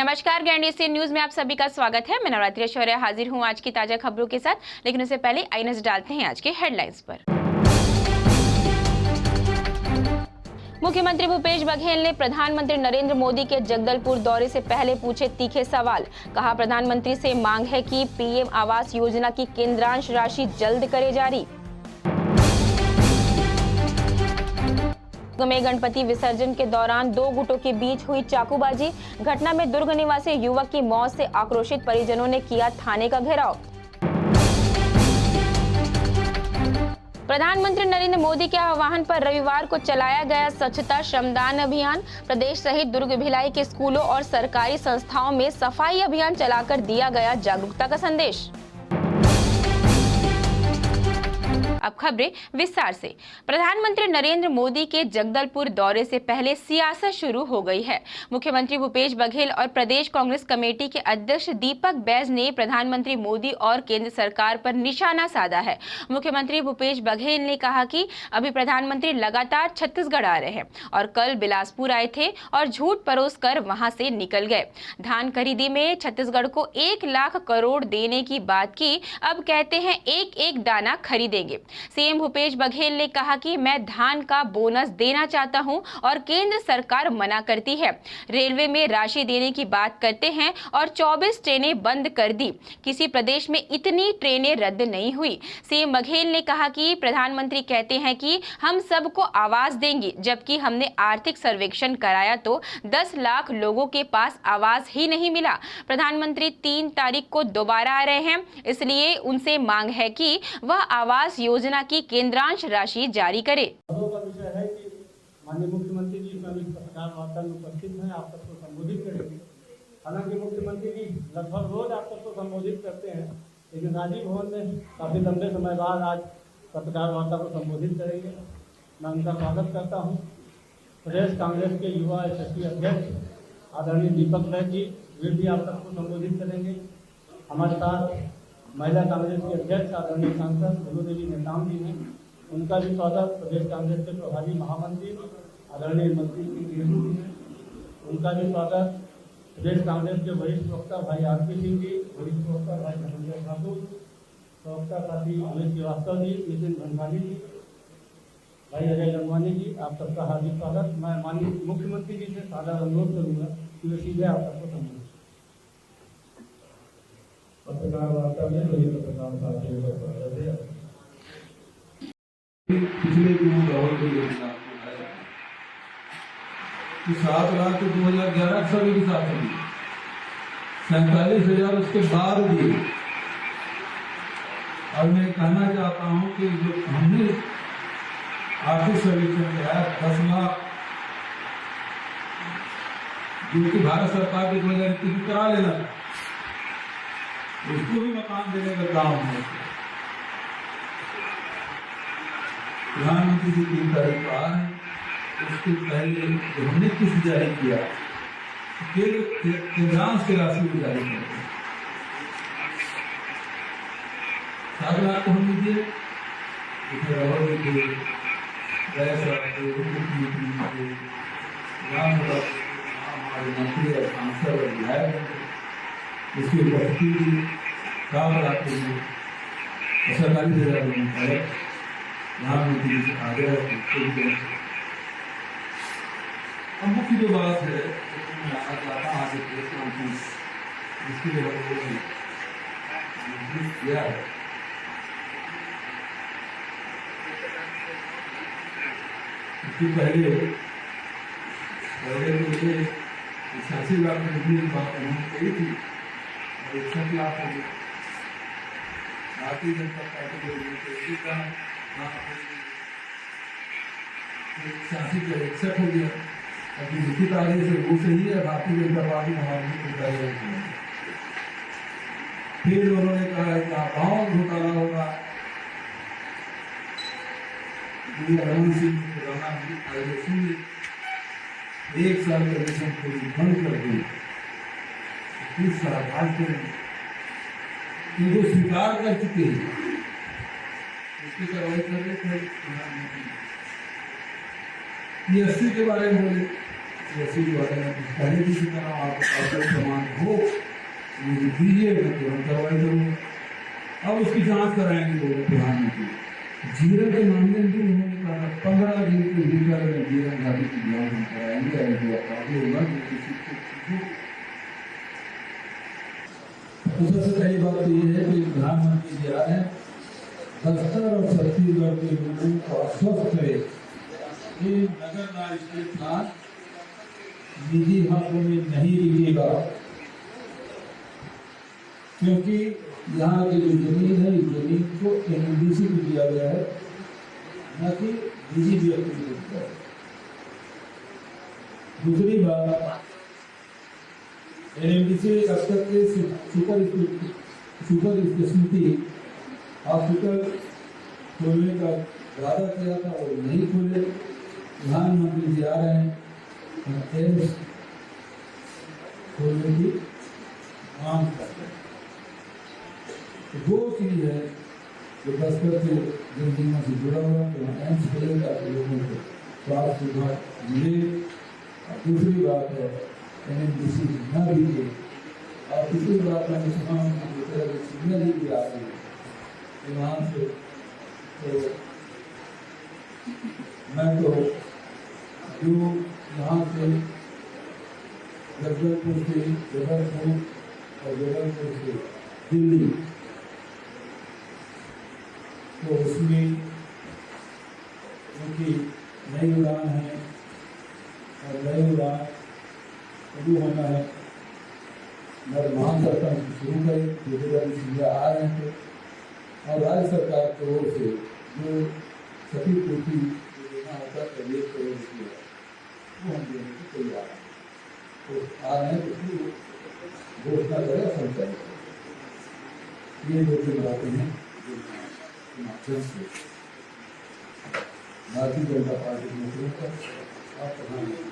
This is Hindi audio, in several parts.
नमस्कार, ग्रैंड न्यूज में आप सभी का स्वागत है। मैं नवरात्रि शौर्य हाजिर हूं आज की ताजा खबरों के साथ, लेकिन उससे पहले आइए नजर डालते हैं आज के हेडलाइंस पर। मुख्यमंत्री भूपेश बघेल ने प्रधानमंत्री नरेंद्र मोदी के जगदलपुर दौरे से पहले पूछे तीखे सवाल। कहा, प्रधानमंत्री से मांग है कि पीएम आवास योजना की केंद्रांश राशि जल्द करे जारी। में गणपति विसर्जन के दौरान दो गुटों के बीच हुई चाकूबाजी। घटना में दुर्ग निवासी युवक की मौत से आक्रोशित परिजनों ने किया थाने का घेराव। प्रधानमंत्री नरेंद्र मोदी के आह्वान पर रविवार को चलाया गया स्वच्छता श्रमदान अभियान। प्रदेश सहित दुर्ग भिलाई के स्कूलों और सरकारी संस्थाओं में सफाई अभियान चलाकर दिया गया जागरूकता का संदेश। अब खबरें विस्तार से। प्रधानमंत्री नरेंद्र मोदी के जगदलपुर दौरे से पहले सियासत शुरू हो गई है। मुख्यमंत्री भूपेश बघेल और प्रदेश कांग्रेस कमेटी के अध्यक्ष दीपक बैज ने प्रधानमंत्री मोदी और केंद्र सरकार पर निशाना साधा है। मुख्यमंत्री भूपेश बघेल ने कहा कि अभी प्रधानमंत्री लगातार छत्तीसगढ़ आ रहे हैं और कल बिलासपुर आए थे और झूठ परोस कर वहां से निकल गए। धान खरीदी में छत्तीसगढ़ को 1 लाख करोड़ देने की बात की, अब कहते हैं एक एक दाना खरीदेंगे। सीएम भूपेश बघेल ने कहा कि मैं धान का बोनस देना चाहता हूं और केंद्र सरकार मना करती है। रेलवे में राशि देने की बात करते हैं और 24 ट्रेनें बंद कर दी। किसी प्रदेश में इतनी ट्रेनें रद्द नहीं हुई। सीएम बघेल ने कहा कि प्रधानमंत्री कहते हैं कि हम सबको आवास देंगे, जबकि हमने आर्थिक सर्वेक्षण कराया तो 10 लाख लोगों के पास आवास ही नहीं मिला। प्रधानमंत्री 3 तारीख को दोबारा आ रहे हैं, इसलिए उनसे मांग है कि वह आवास योजना की केंद्रांश राशि जारी करे। विषय है कि माननीय मुख्यमंत्री जी पत्रकार वार्ता में उपस्थित हैं, आप सबको संबोधित करेंगे। हालांकि मुख्यमंत्री जी लगभग रोज आप सबको संबोधित करते हैं, लेकिन राजीव भवन में काफी लंबे समय बाद आज पत्रकार वार्ता को संबोधित करेंगे। मैं उनका स्वागत करता हूँ। प्रदेश कांग्रेस के युवा यशस्वी अध्यक्ष आदरणीय दीपक बैज जी वे भी आप सबको संबोधित करेंगे। हमारे साथ महिला कांग्रेस के अध्यक्ष आदरणीय सांसद गुरुदेवी नेताम जी हैं, उनका भी स्वागत। प्रदेश कांग्रेस के प्रभारी महामंत्री आदरणीय मंत्री जी हैं, उनका भी स्वागत। प्रदेश कांग्रेस के वरिष्ठ वक्ता भाई आरपी सिंह जी, वरिष्ठ वक्ता भाई धनंजय ठाकुर, प्रवक्ता साथी अमित श्रीवास्तव जी, नितिन भंसाली जी, भाई अजय लंगवानी जी, आप सबका हार्दिक स्वागत। मैं माननीय मुख्यमंत्री जी से सादा अनुरोध करूँगा कि वे सीधे आप सबको संबोधित। पत्रकार वार्ता में पत्रकार साथियों का स्वागत है। पिछले दिनों राहुल की योजना कि 7 लाख तो 2011 सभी के साथ मिली, 47,000 उसके बाद दिए। और मैं कहना चाहता हूँ कि जो हमने आर्थिक सर्वेक्षण किया 10 लाख जिनकी भारत सरकार के 2021 में करा लेना, उसको भी मकान देने का काम है। प्रधानमंत्री जी 3 तारीख को आ रहे हैं, उसके पहले जो हमने किस्त जारी किया केंद्रांश की राशि भी जारी कर 7 लाख को हम दिए। राहुल जी हमारे मंत्री और सांसद और विधायक इसकी उपस्थिति 4 लाख सरकारी जगह में प्रधानमंत्री से आग्रह। अब मुख्य जो बात है मैं आना चाहता हूँ आज प्रेस कॉन्फ्रेंस जिसके लिए किया है, इसके पहले तो ये 86 लाख की बात उन्होंने कही थी और 61 लाख हो गई। भारतीय जनता पार्टी को इसी का 86 का 61 हो गया। अभी लिखित आगे से वो सही है, भारतीय जनता पार्टी हमारे फिर उन्होंने कहा है कि बहुत घोटाला होगा। रमन सिंह 1 साल का मिशन को बंद कर दी, 30 साल आज करेंगे जो स्वीकार कर चुके हैं उसकी कार्रवाई कर रहे थे। PSC के बारे में बोले, PSC के बारे में पहले भी आप समान हो मुझे दीजिए, मैं तुरंत कार्रवाई करूँगा। अब उसकी जांच कराएंगे लोग प्रधानमंत्री। जीरन के मामले में भी उन्होंने कहा 15 दिन के भीतर में जीरन घाटी की जांच हम कराएंगे, ऐसे अपराधी होगा कि किसी को। तो सबसे पहली बात तो ये है कि प्रधानमंत्री जी आ रहे हैं, बस्तर और छत्तीसगढ़ के लोगों को आश्वस्त करे कि नगर नागरिक थान निजी हाथों में नहीं लिखेगा, क्योंकि यहाँ की जो जमीन है, इस जमीन को एनएमडीसी को दिया गया है, न कि निजी व्यक्ति को दिया है। दूसरी बात, एनएमडीसी अब तक के सुपर स्पेशलिटी हॉस्पिटल खोलने का वादा किया था और नहीं खोले। प्रधानमंत्री जी आ रहे हैं, एम्स खोलने की मांग करते हैं। दो चीज है जो बस्तर के जनजीवन से जुड़ा हुआ है, तो एम्स खोलेगा तो लोगों को स्वास्थ्य सुविधा मिले। और दूसरी बात है एनएमडीसी न दीजिए। और तीसरी बात मैंने सुना सिग्नल ही भी आ रही है वहाँ से, तो मैं तो जो यहाँ से जबलपुर और जबलपुर से दिल्ली, तो उसमें उनकी नई उड़ान है और नई उड़ान शुरू होना है। मैं मांग करता हूँ कि शुरू करें, जो आ रहे थे और राज्य सरकार की ओर से जो क्षतिपूर्ति देना होता है 1 करोड़ रुपये, वो हम देने को तैयार हैं। तो आ रहे हैं तो घोषणा करें, सब करें। ये 2-3 बातें हैं जो माध्यम से भारतीय जनता पार्टी के नेतृत्व पर और प्रधानमंत्री।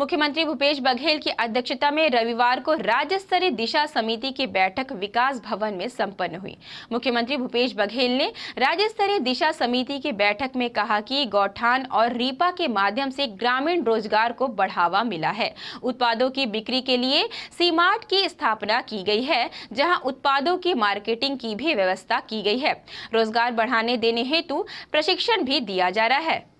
मुख्यमंत्री भूपेश बघेल की अध्यक्षता में रविवार को राज्य स्तरीय दिशा समिति की बैठक विकास भवन में संपन्न हुई। मुख्यमंत्री भूपेश बघेल ने राज्य स्तरीय दिशा समिति की बैठक में कहा कि गौठान और रीपा के माध्यम से ग्रामीण रोजगार को बढ़ावा मिला है। उत्पादों की बिक्री के लिए सी-मार्ट की स्थापना की गई है, जहां उत्पादों की मार्केटिंग की भी व्यवस्था की गई है। रोजगार बढ़ाने देने हेतु प्रशिक्षण भी दिया जा रहा है।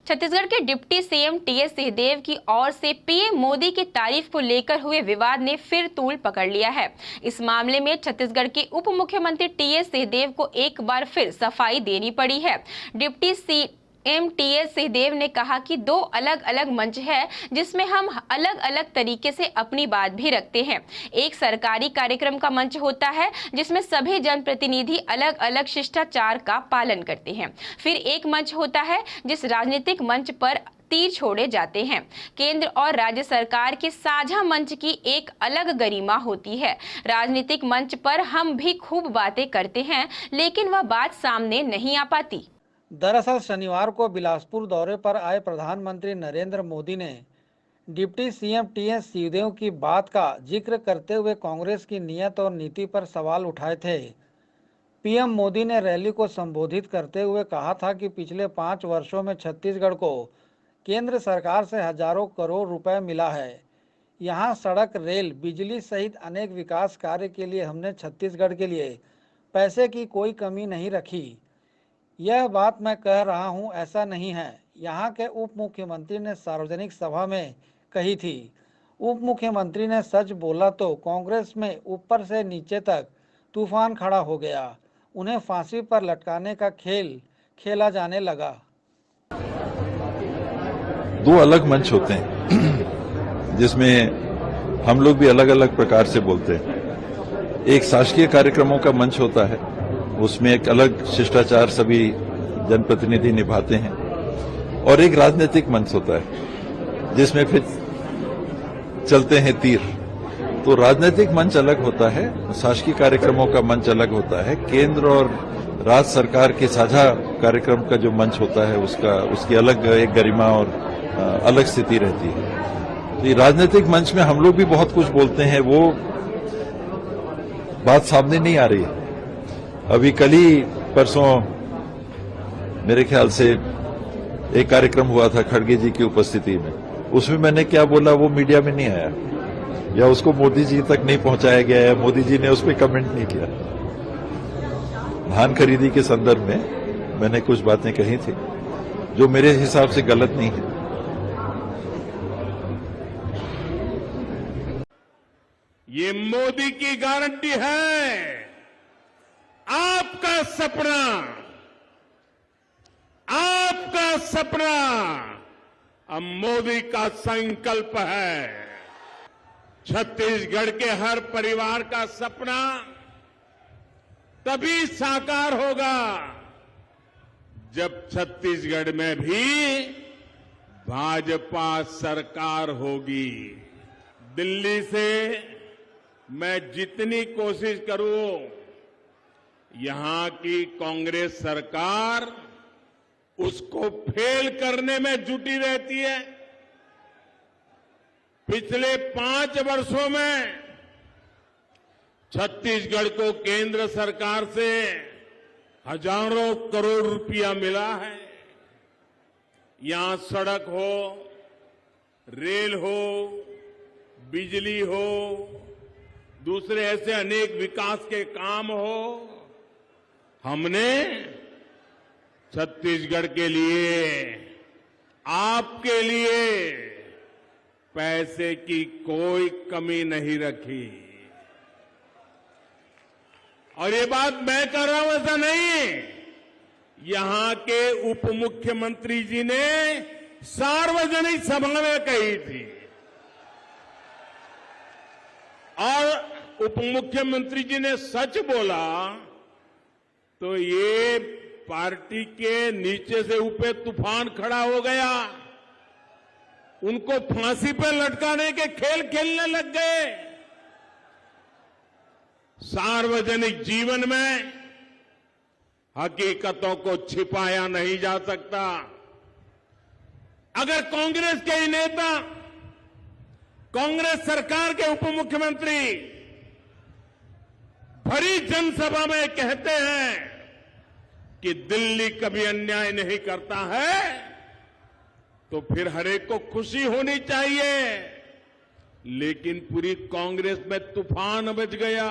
छत्तीसगढ़ के डिप्टी सीएम टीएस सिंहदेव की ओर से पीएम मोदी की तारीफ को लेकर हुए विवाद ने फिर तूल पकड़ लिया है। इस मामले में छत्तीसगढ़ के उप मुख्यमंत्री टीएस सिंहदेव को एक बार फिर सफाई देनी पड़ी है। डिप्टी सीएम टीएस सिंहदेव ने कहा कि 2 अलग अलग मंच है, जिसमें हम अलग अलग तरीके से अपनी बात भी रखते हैं। एक सरकारी कार्यक्रम का मंच होता है, जिसमें सभी जनप्रतिनिधि अलग अलग शिष्टाचार का पालन करते हैं। फिर एक मंच होता है जिस राजनीतिक मंच पर तीर छोड़े जाते हैं। केंद्र और राज्य सरकार के साझा मंच की एक अलग गरिमा होती है। राजनीतिक मंच पर हम भी खूब बातें करते हैं, लेकिन वह बात सामने नहीं आ पाती। दरअसल शनिवार को बिलासपुर दौरे पर आए प्रधानमंत्री नरेंद्र मोदी ने डिप्टी सीएम टीएस सिंहदेव की बात का जिक्र करते हुए कांग्रेस की नीयत और नीति पर सवाल उठाए थे। पीएम मोदी ने रैली को संबोधित करते हुए कहा था कि पिछले 5 वर्षों में छत्तीसगढ़ को केंद्र सरकार से हजारों करोड़ रुपए मिला है। यहाँ सड़क, रेल, बिजली सहित अनेक विकास कार्य के लिए हमने छत्तीसगढ़ के लिए पैसे की कोई कमी नहीं रखी। यह बात मैं कह रहा हूं, ऐसा नहीं है। यहाँ के उप मुख्यमंत्री ने सार्वजनिक सभा में कही थी। उप मुख्यमंत्री ने सच बोला तो कांग्रेस में ऊपर से नीचे तक तूफान खड़ा हो गया। उन्हें फांसी पर लटकाने का खेल खेला जाने लगा। 2 अलग मंच होते हैं जिसमें हम लोग भी अलग अलग प्रकार से बोलते हैं। एक शासकीय कार्यक्रमों का मंच होता है, उसमें एक अलग शिष्टाचार सभी जनप्रतिनिधि निभाते हैं, और एक राजनीतिक मंच होता है जिसमें फिर चलते हैं तीर। तो राजनीतिक मंच अलग होता है, शासकीय कार्यक्रमों का मंच अलग होता है। केंद्र और राज्य सरकार के साझा कार्यक्रम का जो मंच होता है उसकी अलग एक गरिमा और अलग स्थिति रहती है। तो ये राजनीतिक मंच में हम लोग भी बहुत कुछ बोलते हैं, वो बात सामने नहीं आ रही है। अभी कल ही परसों मेरे ख्याल से एक कार्यक्रम हुआ था खड़गे जी की उपस्थिति में, उसमें मैंने क्या बोला वो मीडिया में नहीं आया, या उसको मोदी जी तक नहीं पहुंचाया गया है, मोदी जी ने उस पर कमेंट नहीं किया। धान खरीदी के संदर्भ में मैंने कुछ बातें कही थी जो मेरे हिसाब से गलत नहीं है। ये मोदी की गारंटी है। आपका सपना अब मोदी का संकल्प है। छत्तीसगढ़ के हर परिवार का सपना तभी साकार होगा जब छत्तीसगढ़ में भी भाजपा सरकार होगी। दिल्ली से मैं जितनी कोशिश करूं, यहां की कांग्रेस सरकार उसको फेल करने में जुटी रहती है। पिछले 5 वर्षों में छत्तीसगढ़ को केंद्र सरकार से हजारों करोड़ रुपया मिला है। यहां सड़क हो, रेल हो, बिजली हो, दूसरे ऐसे अनेक विकास के काम हो, हमने छत्तीसगढ़ के लिए, आपके लिए पैसे की कोई कमी नहीं रखी। और ये बात मैं कर रहा हूं ऐसा नहीं, यहां के उप मुख्यमंत्री जी ने सार्वजनिक सभा में कही थी। और उप मुख्यमंत्री जी ने सच बोला तो ये पार्टी के नीचे से ऊपर तूफान खड़ा हो गया। उनको फांसी पर लटकाने के खेल खेलने लग गए। सार्वजनिक जीवन में हकीकतों को छिपाया नहीं जा सकता। अगर कांग्रेस के ही नेता, कांग्रेस सरकार के उप मुख्यमंत्री भरी जनसभा में कहते हैं कि दिल्ली कभी अन्याय नहीं करता है, तो फिर हरेक को खुशी होनी चाहिए। लेकिन पूरी कांग्रेस में तूफान मच गया।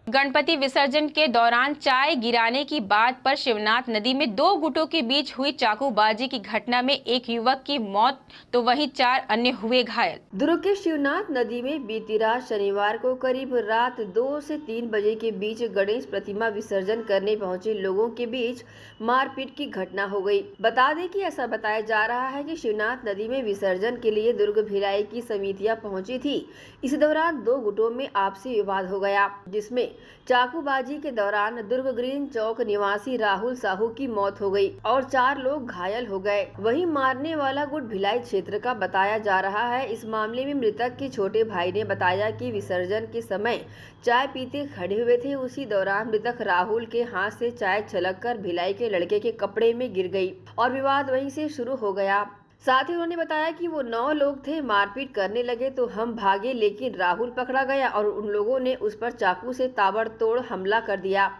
गणपति विसर्जन के दौरान चाय गिराने की बात पर शिवनाथ नदी में 2 गुटों के बीच हुई चाकूबाजी की घटना में एक युवक की मौत तो वहीं 4 अन्य हुए घायल। दुर्ग के शिवनाथ नदी में बीती रात शनिवार को करीब रात 2 से 3 बजे के बीच गणेश प्रतिमा विसर्जन करने पहुंचे लोगों के बीच मारपीट की घटना हो गई। बता दें कि ऐसा बताया जा रहा है कि शिवनाथ नदी में विसर्जन के लिए दुर्ग भिलाई की समितियां पहुंची थी। इस दौरान 2 गुटों में आपसी विवाद हो गया, जिसमें चाकूबाजी के दौरान दुर्ग ग्रीन चौक निवासी राहुल साहू की मौत हो गई और 4 लोग घायल हो गए। वहीं मारने वाला गुट भिलाई क्षेत्र का बताया जा रहा है। इस मामले में मृतक के छोटे भाई ने बताया कि विसर्जन के समय चाय पीते खड़े हुए थे। उसी दौरान मृतक राहुल के हाथ से चाय छलककर भिलाई के लड़के के कपड़े में गिर गई और विवाद वहीं से शुरू हो गया। साथ ही उन्होंने बताया कि वो 9 लोग थे, मारपीट करने लगे तो हम भागे, लेकिन राहुल पकड़ा गया और उन लोगों ने उस पर चाकू से ताबड़तोड़ हमला कर दिया।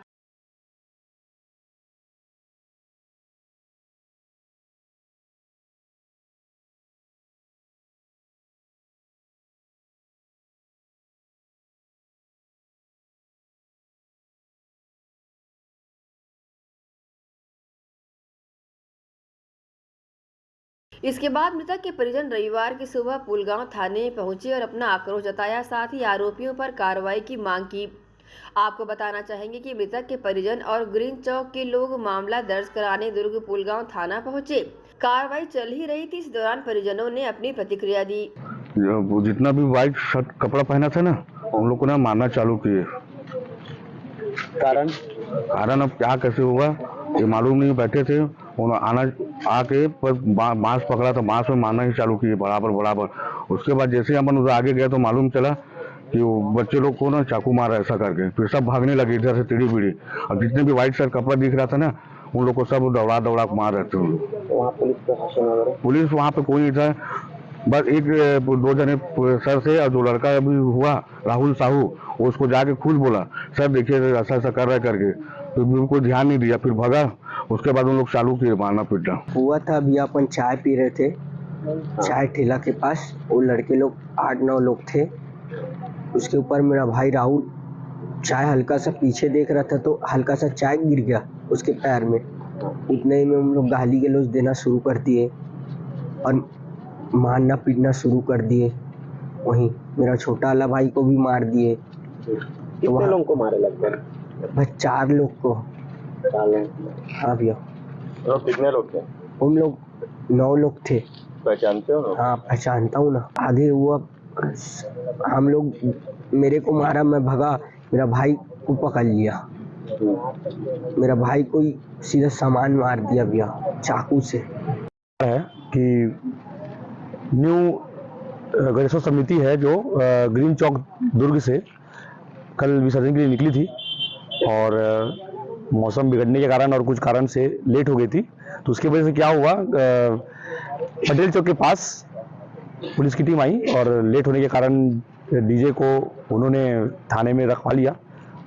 इसके बाद मृतक के परिजन रविवार की सुबह पुलगांव थाने पहुंचे और अपना आक्रोश जताया, साथ ही आरोपियों पर कार्रवाई की मांग की। आपको बताना चाहेंगे कि मृतक के परिजन और ग्रीन चौक के लोग मामला दर्ज कराने दुर्ग पुलगांव थाना पहुंचे। कार्रवाई चल ही रही थी, इस दौरान परिजनों ने अपनी प्रतिक्रिया दी। जितना भी व्हाइट शर्ट कपड़ा पहना था ना, उन लोग को ना मारना चालू किए। कारण अब क्या कैसे हुआ ये मालूम नहीं। बैठे थे, आके पर बांस पकड़ा तो बांस में मारना ही चालू किए बराबर। उसके बाद जैसे अपन उधर आगे गए तो मालूम चला कि वो बच्चे लोग को ना चाकू मारा ऐसा करके। फिर सब भागने लगे इधर से टेढ़ी बीड़ी, और जितने भी व्हाइट शर्ट कपड़ा दिख रहा था ना, उन लोग को सब दौड़ा मार रहे थे। पुलिस वहाँ पे कोई नहीं था, बस 1-2 जने सर से, और जो लड़का अभी हुआ राहुल साहू, उसको जाके खुद बोला सर देखिए ऐसा कर रहा है करके, तो कोई ध्यान नहीं दिया। फिर भगा उसके बाद उन लोग चालू किए मारना पीटना। हुआ था अभी अपन चाय पी रहे थे चाय ठेला के पास, वो लड़के लोग 8-9 लोग थे। उसके ऊपर मेरा भाई राहुल चाय हल्का सा पीछे देख रहा था तो हल्का सा चाय गिर गया उसके पैर में। उतने ही में हम लोग गाली गलौज देना शुरू कर दिए और मारना पीटना शुरू कर दिए। वहीं मेरा छोटा वाला भाई को भी मार दिए। कितने लोगों को मारे लगते हैं? बस 4 लोग को। हाँ भैया। तो कितने लोग थे? हम लोग 9 लोग थे। पहचानते हो? हाँ पहचानता हूँ ना। आधे हुआ हम लोग, मेरे को मारा, मैं भगा, मेरा भाई को पकड़ लिया। मेरा भाई को ही सीधा सामान मार दिया भैया चाकू से। है कि न्यू गणेशोत्सव समिति है जो ग्रीन चौक दुर्ग से कल विसर्जन के लिए निकली थी और मौसम बिगड़ने के कारण और कुछ कारण से लेट हो गई थी। तो उसकी वजह से क्या हुआ, पटेल चौक के पास पुलिस की टीम आई और लेट होने के कारण डीजे को उन्होंने थाने में रखवा लिया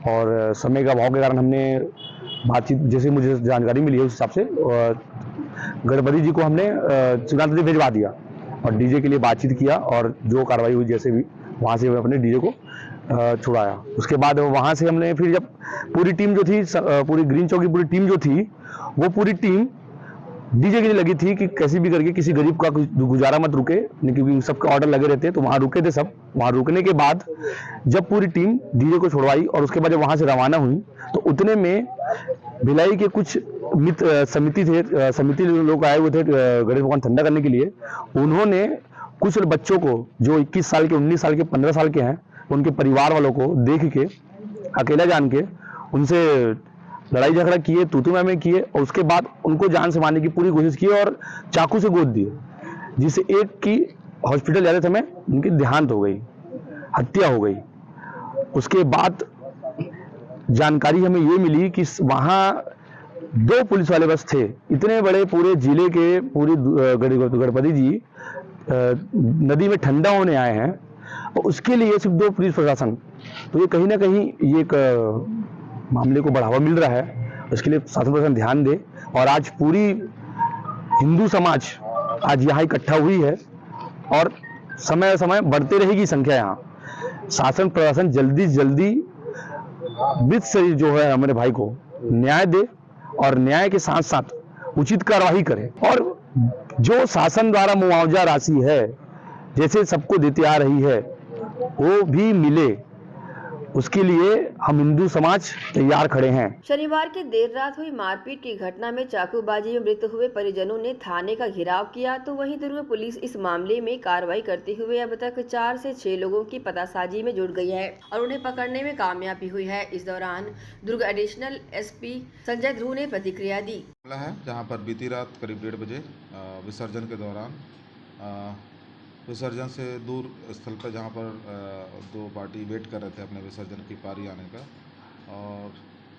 और समय का अभाव के कारण हमने बातचीत, जैसे मुझे जानकारी मिली है उस हिसाब से गणपति जी को हमने चुनाव से भिजवा दिया और डीजे के लिए बातचीत किया और जो कार्रवाई हुई जैसे भी वहाँ से अपने डीजे को छुड़ाया। उसके बाद वहाँ से हमने फिर जब पूरी टीम जो थी, पूरी ग्रीन चौक की पूरी टीम जो थी, वो पूरी टीम डीजे के लिए लगी थी कि कैसे भी करके किसी गरीब का गुजारा मत रुके, क्योंकि सबके ऑर्डर लगे रहते हैं। तो वहाँ रुके थे सब। वहाँ रुकने के बाद जब पूरी टीम डीजे को छुड़वाई और उसके बाद जब वहाँ से रवाना हुई तो उतने में भिलाई के कुछ मित्र समिति लोग आए हुए थे गणेश भगवान ठंडा करने के लिए। उन्होंने कुछ बच्चों को जो 21 साल के, 19 साल के, 15 साल के हैं, उनके परिवार वालों को देख के, अकेला जान के उनसे लड़ाई झगड़ा किए, तू मैं किए और उसके बाद उनको जान से मारने की पूरी कोशिश की और चाकू से गोद दिए, जिससे एक की हॉस्पिटल जाते समय उनकी देहांत हो गई, हत्या हो गई। उसके बाद जानकारी हमें ये मिली कि वहाँ 2 पुलिस वाले बस थे। इतने बड़े पूरे जिले के पूरी गणपति जी नदी में ठंडा होने आए हैं और उसके लिए सिर्फ 2 पुलिस प्रशासन। तो ये कहीं ना कहीं ये एक मामले को बढ़ावा मिल रहा है। उसके लिए शासन प्रशासन ध्यान दे और आज पूरी हिंदू समाज आज यहाँ इकट्ठा हुई है और समय समय बढ़ते रहेगी संख्या। यहाँ शासन प्रशासन जल्दी जल्दी मृत शरीर जो है हमारे भाई को न्याय दे और न्याय के साथ साथ उचित कार्रवाई करे और जो शासन द्वारा मुआवजा राशि है जैसे सबको देती आ रही है वो भी मिले, उसके लिए हम हिंदू समाज तैयार खड़े हैं। शनिवार की देर रात हुई मारपीट की घटना में चाकूबाजी में मृत हुए परिजनों ने थाने का घेराव किया, तो वहीं दुर्ग पुलिस इस मामले में कार्रवाई करते हुए अब तक 4 से 6 लोगों की पतासाजी में जुट गई है और उन्हें पकड़ने में कामयाबी हुई है। इस दौरान दुर्ग एडिशनल एसपी संजय ध्रुव ने प्रतिक्रिया दी। है जहां पर बीती रात करीब 1:30 बजे विसर्जन के दौरान विसर्जन से दूर स्थल पर जहां पर 2 पार्टी वेट कर रहे थे अपने विसर्जन की पारी आने का और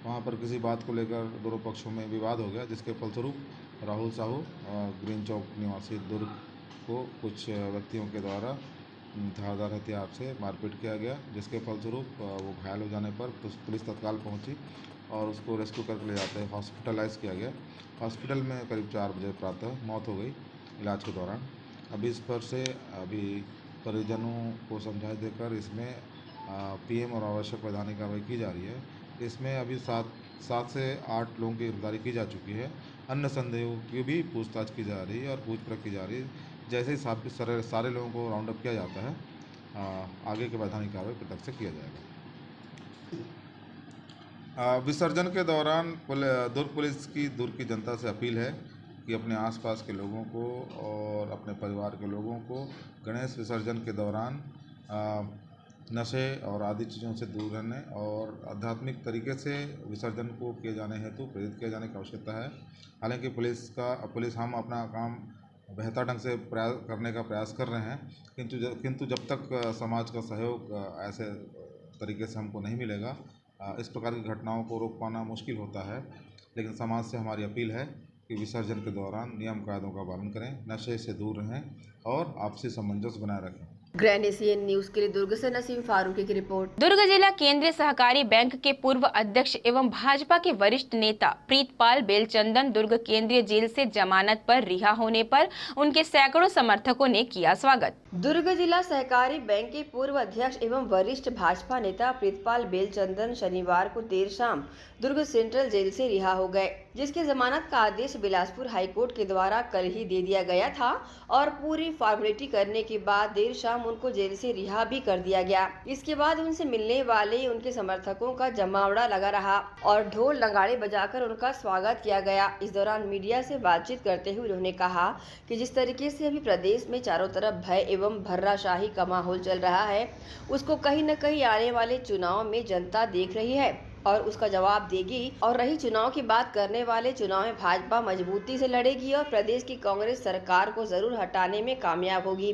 वहां पर किसी बात को लेकर दोनों पक्षों में विवाद हो गया, जिसके फलस्वरूप राहुल साहू ग्रीन चौक निवासी दुर्ग को कुछ व्यक्तियों के द्वारा धारदार हथियार से मारपीट किया गया, जिसके फलस्वरूप वो घायल हो जाने पर पुलिस तत्काल पहुंची और उसको रेस्क्यू करके ले जाते हॉस्पिटलाइज किया गया। हॉस्पिटल में करीब 4 बजे प्रातः मौत हो गई इलाज के दौरान। अभी इस पर से अभी परिजनों को समझाई देकर इसमें पीएम और आवश्यक वैधानिक कार्रवाई की जा रही है। इसमें अभी 7 से 8 लोगों की गिरफ्तारी की जा चुकी है। अन्य संदेहों की भी पूछताछ की जा रही है और पूछ परख की जा रही है। जैसे ही सारे लोगों को राउंड अप किया जाता है आगे की वैधानिक कार्रवाई पृथक से किया जाएगा। विसर्जन के दौरान दुर्ग पुलिस की दुर्ग की जनता से अपील है कि अपने आसपास के लोगों को और अपने परिवार के लोगों को गणेश विसर्जन के दौरान नशे और आदि चीज़ों से दूर रहने और आध्यात्मिक तरीके से विसर्जन को किए जाने हेतु प्रेरित किए जाने की आवश्यकता है। हालांकि पुलिस हम अपना काम बेहतर ढंग से करने का प्रयास कर रहे हैं, किंतु जब तक समाज का सहयोग ऐसे तरीके से हमको नहीं मिलेगा इस प्रकार की घटनाओं को रोक पाना मुश्किल होता है। लेकिन समाज से हमारी अपील है कि विसर्जन के दौरान नियम कायदों का पालन करें, नशे से दूर रहें और आपसी सामंजस्य बनाए रखें। ग्रैंड एशियन न्यूज के लिए दुर्ग से नसीम फारूकी की रिपोर्ट। दुर्ग जिला केंद्रीय सहकारी बैंक के पूर्व अध्यक्ष एवं भाजपा के वरिष्ठ नेता प्रीतपाल बेलचंदन दुर्ग केंद्रीय जेल से जमानत पर रिहा होने पर उनके सैकड़ों समर्थकों ने किया स्वागत। दुर्ग जिला सहकारी बैंक के पूर्व अध्यक्ष एवं वरिष्ठ भाजपा नेता प्रीतपाल बेलचंदन शनिवार को देर शाम दुर्ग सेंट्रल जेल से रिहा हो गए, जिसके जमानत का आदेश बिलासपुर हाईकोर्ट के द्वारा कल ही दे दिया गया था और पूरी फॉर्मेलिटी करने के बाद देर शाम उनको जेल से रिहा भी कर दिया गया। इसके बाद उनसे मिलने वाले उनके समर्थकों का जमावड़ा लगा रहा और ढोल नगाड़े बजाकर उनका स्वागत किया गया। इस दौरान मीडिया से बातचीत करते हुए उन्होंने कहा कि जिस तरीके से अभी प्रदेश में चारों तरफ भय एवं भर्राशाही का माहौल चल रहा है, उसको कहीं न कहीं आने वाले चुनाव में जनता देख रही है और उसका जवाब देगी। और रही चुनाव की बात करने वाले, चुनाव में भाजपा मजबूती से लड़ेगी और प्रदेश की कांग्रेस सरकार को जरूर हटाने में कामयाब होगी।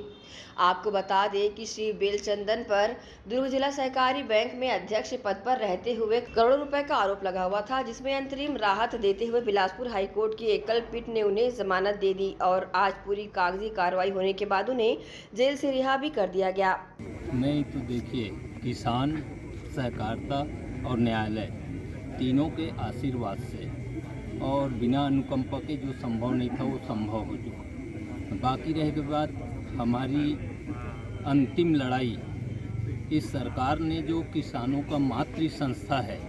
आपको बता दें कि श्री बेलचंदन पर दुर्ग जिला सहकारी बैंक में अध्यक्ष पद पर रहते हुए करोड़ों रुपए का आरोप लगा हुआ था, जिसमें अंतरिम राहत देते हुए बिलासपुर हाईकोर्ट की एकल पीठ ने उन्हें जमानत दे दी और आज पूरी कागजी कार्रवाई होने के बाद उन्हें जेल से रिहा भी कर दिया गया। नहीं तो देखिए, किसान, सहकारिता और न्यायालय तीनों के आशीर्वाद से और बिना अनुकंपा के जो संभव नहीं था वो संभव हो चुका। बाकी रह के बाद हमारी अंतिम लड़ाई इस सरकार ने जो किसानों का मातृ संस्था है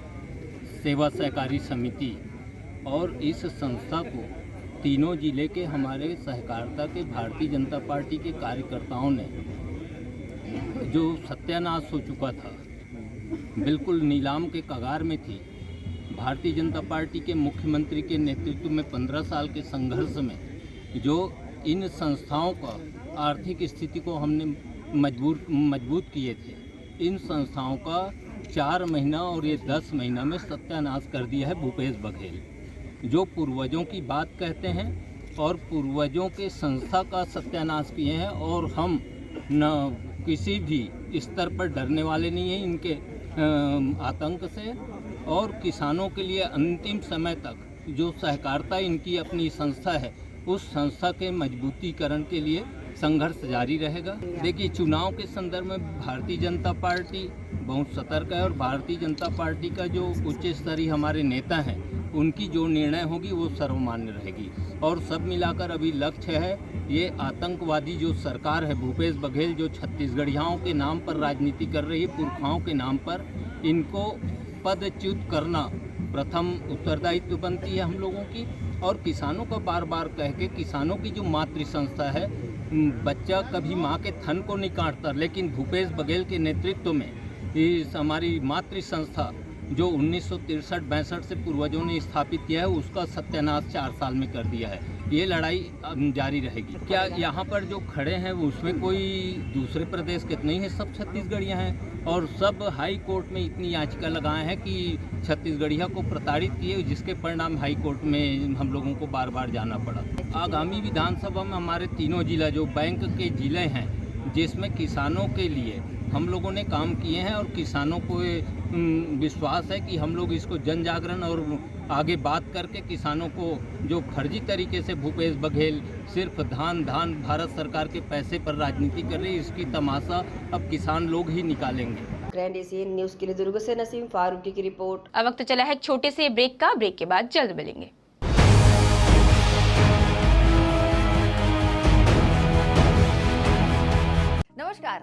सेवा सहकारी समिति, और इस संस्था को तीनों जिले के हमारे सहकारिता के भारतीय जनता पार्टी के कार्यकर्ताओं ने जो सत्यानाश हो चुका था, बिल्कुल नीलाम के कगार में थी। भारतीय जनता पार्टी के मुख्यमंत्री के नेतृत्व में 15 साल के संघर्ष में जो इन संस्थाओं का आर्थिक स्थिति को हमने मजबूत किए थे, इन संस्थाओं का 4 महीना और ये 10 महीना में सत्यानाश कर दिया है भूपेश बघेल, जो पूर्वजों की बात कहते हैं और पूर्वजों के संस्था का सत्यानाश किए हैं। और हम न किसी भी स्तर पर डरने वाले नहीं हैं इनके आतंक से, और किसानों के लिए अंतिम समय तक जो सहकारिता इनकी अपनी संस्था है, उस संस्था के मजबूतीकरण के लिए संघर्ष जारी रहेगा। देखिए, चुनाव के संदर्भ में भारतीय जनता पार्टी बहुत सतर्क है और भारतीय जनता पार्टी का जो उच्च स्तरीय हमारे नेता हैं, उनकी जो निर्णय होगी वो सर्वमान्य रहेगी। और सब मिलाकर अभी लक्ष्य है ये आतंकवादी जो सरकार है भूपेश बघेल, जो छत्तीसगढ़ियाओं के नाम पर राजनीति कर रही है, पुरखाओं के नाम पर, इनको पदच्युत करना प्रथम उत्तरदायित्व बनती है हम लोगों की। और किसानों का बार बार कह के, किसानों की जो मातृ संस्था है, बच्चा कभी माँ के थन को नहीं काटता, लेकिन भूपेश बघेल के नेतृत्व में इस हमारी मातृ संस्था जो 1963-62 से पूर्वजों ने स्थापित किया है, उसका सत्यानाश 4 साल में कर दिया है। ये लड़ाई जारी रहेगी। क्या यहाँ पर जो खड़े हैं उसमें कोई दूसरे प्रदेश के नहीं है, सब छत्तीसगढ़िया हैं और सब हाई कोर्ट में इतनी याचिका लगाए हैं कि छत्तीसगढ़िया को प्रताड़ित किए, जिसके परिणाम हाई कोर्ट में हम लोगों को बार बार जाना पड़ा। आगामी विधानसभा में हमारे तीनों जिला जो बैंक के जिले हैं, जिसमें किसानों के लिए हम लोगों ने काम किए हैं और किसानों को विश्वास है कि हम लोग इसको जन जागरण और आगे बात करके किसानों को जो फर्जी तरीके से भूपेश बघेल सिर्फ धान भारत सरकार के पैसे पर राजनीति कर रही है, इसकी तमाशा अब किसान लोग ही निकालेंगे। ग्रैंड एशियन न्यूज के लिए दुर्ग से नसीम फारूकी की रिपोर्ट। अब वक्त चला है एक छोटे से ब्रेक का। ब्रेक के बाद जल्द मिलेंगे। नमस्कार।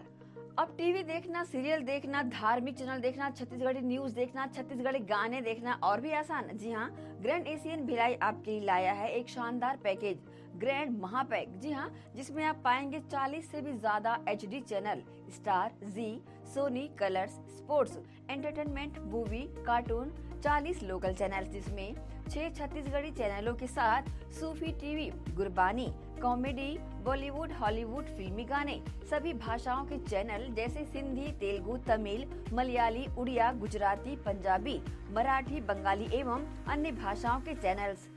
अब टीवी देखना, सीरियल देखना, धार्मिक चैनल देखना, छत्तीसगढ़ी न्यूज देखना, छत्तीसगढ़ी गाने देखना और भी आसान। जी हाँ, ग्रैंड एशियन भिलाई आपके लिए लाया है एक शानदार पैकेज, ग्रैंड महापैक। जी हाँ, जिसमें आप पाएंगे 40 से भी ज्यादा HD channel, Star, Zee, Sony, Colors, sports, entertainment, movie, cartoon, 40 local channel, जिसमें 6 छत्तीसगढ़ी चैनलों के साथ Sufi TV, Gurbani, comedy, Bollywood, Hollywood, फिल्मी गाने, सभी भाषाओं के चैनल जैसे सिंधी, तेलुगु, तमिल, मलयाली, उड़िया, गुजराती, पंजाबी, मराठी, बंगाली एवं अन्य भाषाओं के चैनल्स,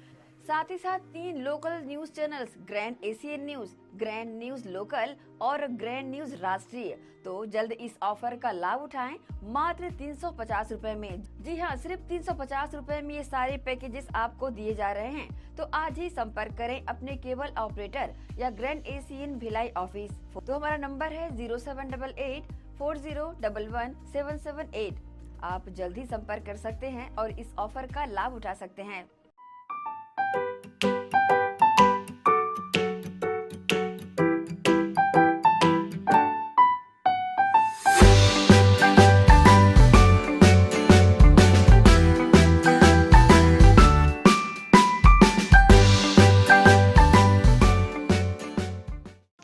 साथ ही साथ 3 local news channels grand Asian news, grand news local और ग्रैंड न्यूज राष्ट्रीय। तो जल्द इस ऑफर का लाभ उठाएं मात्र 350 रुपए में। जी हाँ, सिर्फ 350 रुपए में ये सारे पैकेजेस आपको दिए जा रहे हैं। तो आज ही संपर्क करें अपने केबल ऑपरेटर या ग्रैंड एशियन भिलाई ऑफिस। तो हमारा नंबर है 0788 40111778। आप जल्दी संपर्क कर सकते हैं और इस ऑफर का लाभ उठा सकते हैं।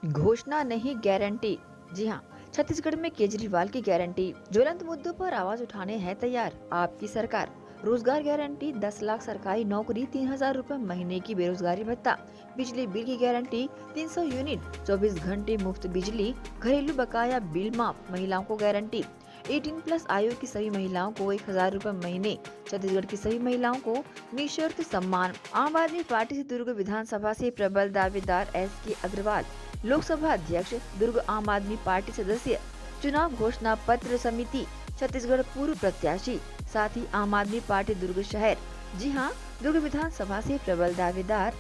घोषणा नहीं गारंटी। जी हाँ, छत्तीसगढ़ में केजरीवाल की गारंटी। ज्वलंत मुद्दों पर आवाज उठाने है तैयार आपकी सरकार। रोजगार गारंटी 10 लाख सरकारी नौकरी, 3000 रुपए महीने की बेरोजगारी भत्ता, बिजली बिल की गारंटी 300 यूनिट, 24 घंटे मुफ्त बिजली, घरेलू बकाया बिल माफ, महिलाओं को गारंटी 18+ आयु की सभी महिलाओं को 1000 रुपए महीने, छत्तीसगढ़ की सभी महिलाओं को निःशर्त सम्मान। आम आदमी पार्टी से दुर्ग विधानसभा से प्रबल दावेदार SK अग्रवाल, लोकसभा अध्यक्ष, दुर्ग आम आदमी पार्टी सदस्य, चुनाव घोषणा पत्र समिति, छत्तीसगढ़ पूर्व प्रत्याशी, साथ ही आम आदमी पार्टी दुर्ग शहर। जी हाँ, दुर्ग विधानसभा से प्रबल दावेदार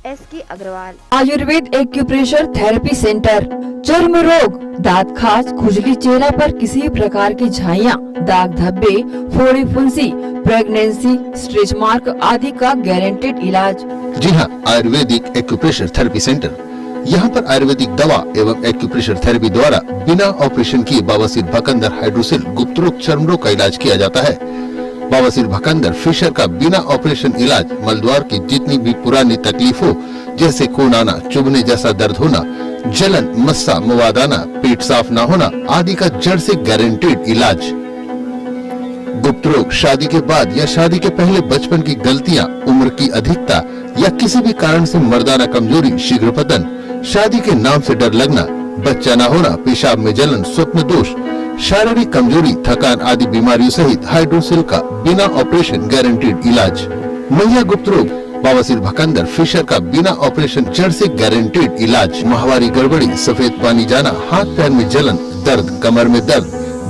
SK Agarwal. Ayurveda acupressure therapy centre, चर्म रोग, दांत खाज, खुजली, चेहरा पर किसी प्रकार की झाइयाँ, दाग धब्बे, फोड़ी फुंसी, प्रेगनेंसी, स्ट्रेच मार्क आदि का गारंटेड इलाज। जी हाँ, आयुर्वेदिक एक्यूप्रेशर थेरेपी सेंटर। यहाँ पर आयुर्वेदिक दवा एवं एक्यूप्रेशर थेरेपी द्वारा बिना ऑपरेशन किए बवासीर, भकंदर, हाइड्रोसिल, गुप्त रोग, चर्म रोग का इलाज किया जाता है। बवासीर, भकंदर, फिशर का बिना ऑपरेशन इलाज, मलद्वार की जितनी भी पुरानी तकलीफ हो, जैसे खून आना, चुभने जैसा दर्द होना, जलन, मस्सा, मवाद आना, पेट साफ न होना आदि का जड़ से गारंटेड इलाज। गुप्त रोग, शादी के बाद या शादी के पहले बचपन की गलतियां, उम्र की अधिकता या किसी भी कारण से मर्दाना कमजोरी, शीघ्र पतन, शादी के नाम से डर लगना, बच्चा न होना, पेशाब में जलन, स्वप्न दोष, शारीरिक कमजोरी, थकान आदि बीमारियों सहित हाइड्रोसिल का बिना ऑपरेशन गारंटेड इलाज। मैया गुप्त रोग, बवासीर, भकंदर, फिशर का बिना ऑपरेशन जड़ से गारंटेड इलाज। माहवारी गड़बड़ी, सफेद पानी जाना, हाथ पैर में जलन, दर्द, कमर में दर्द,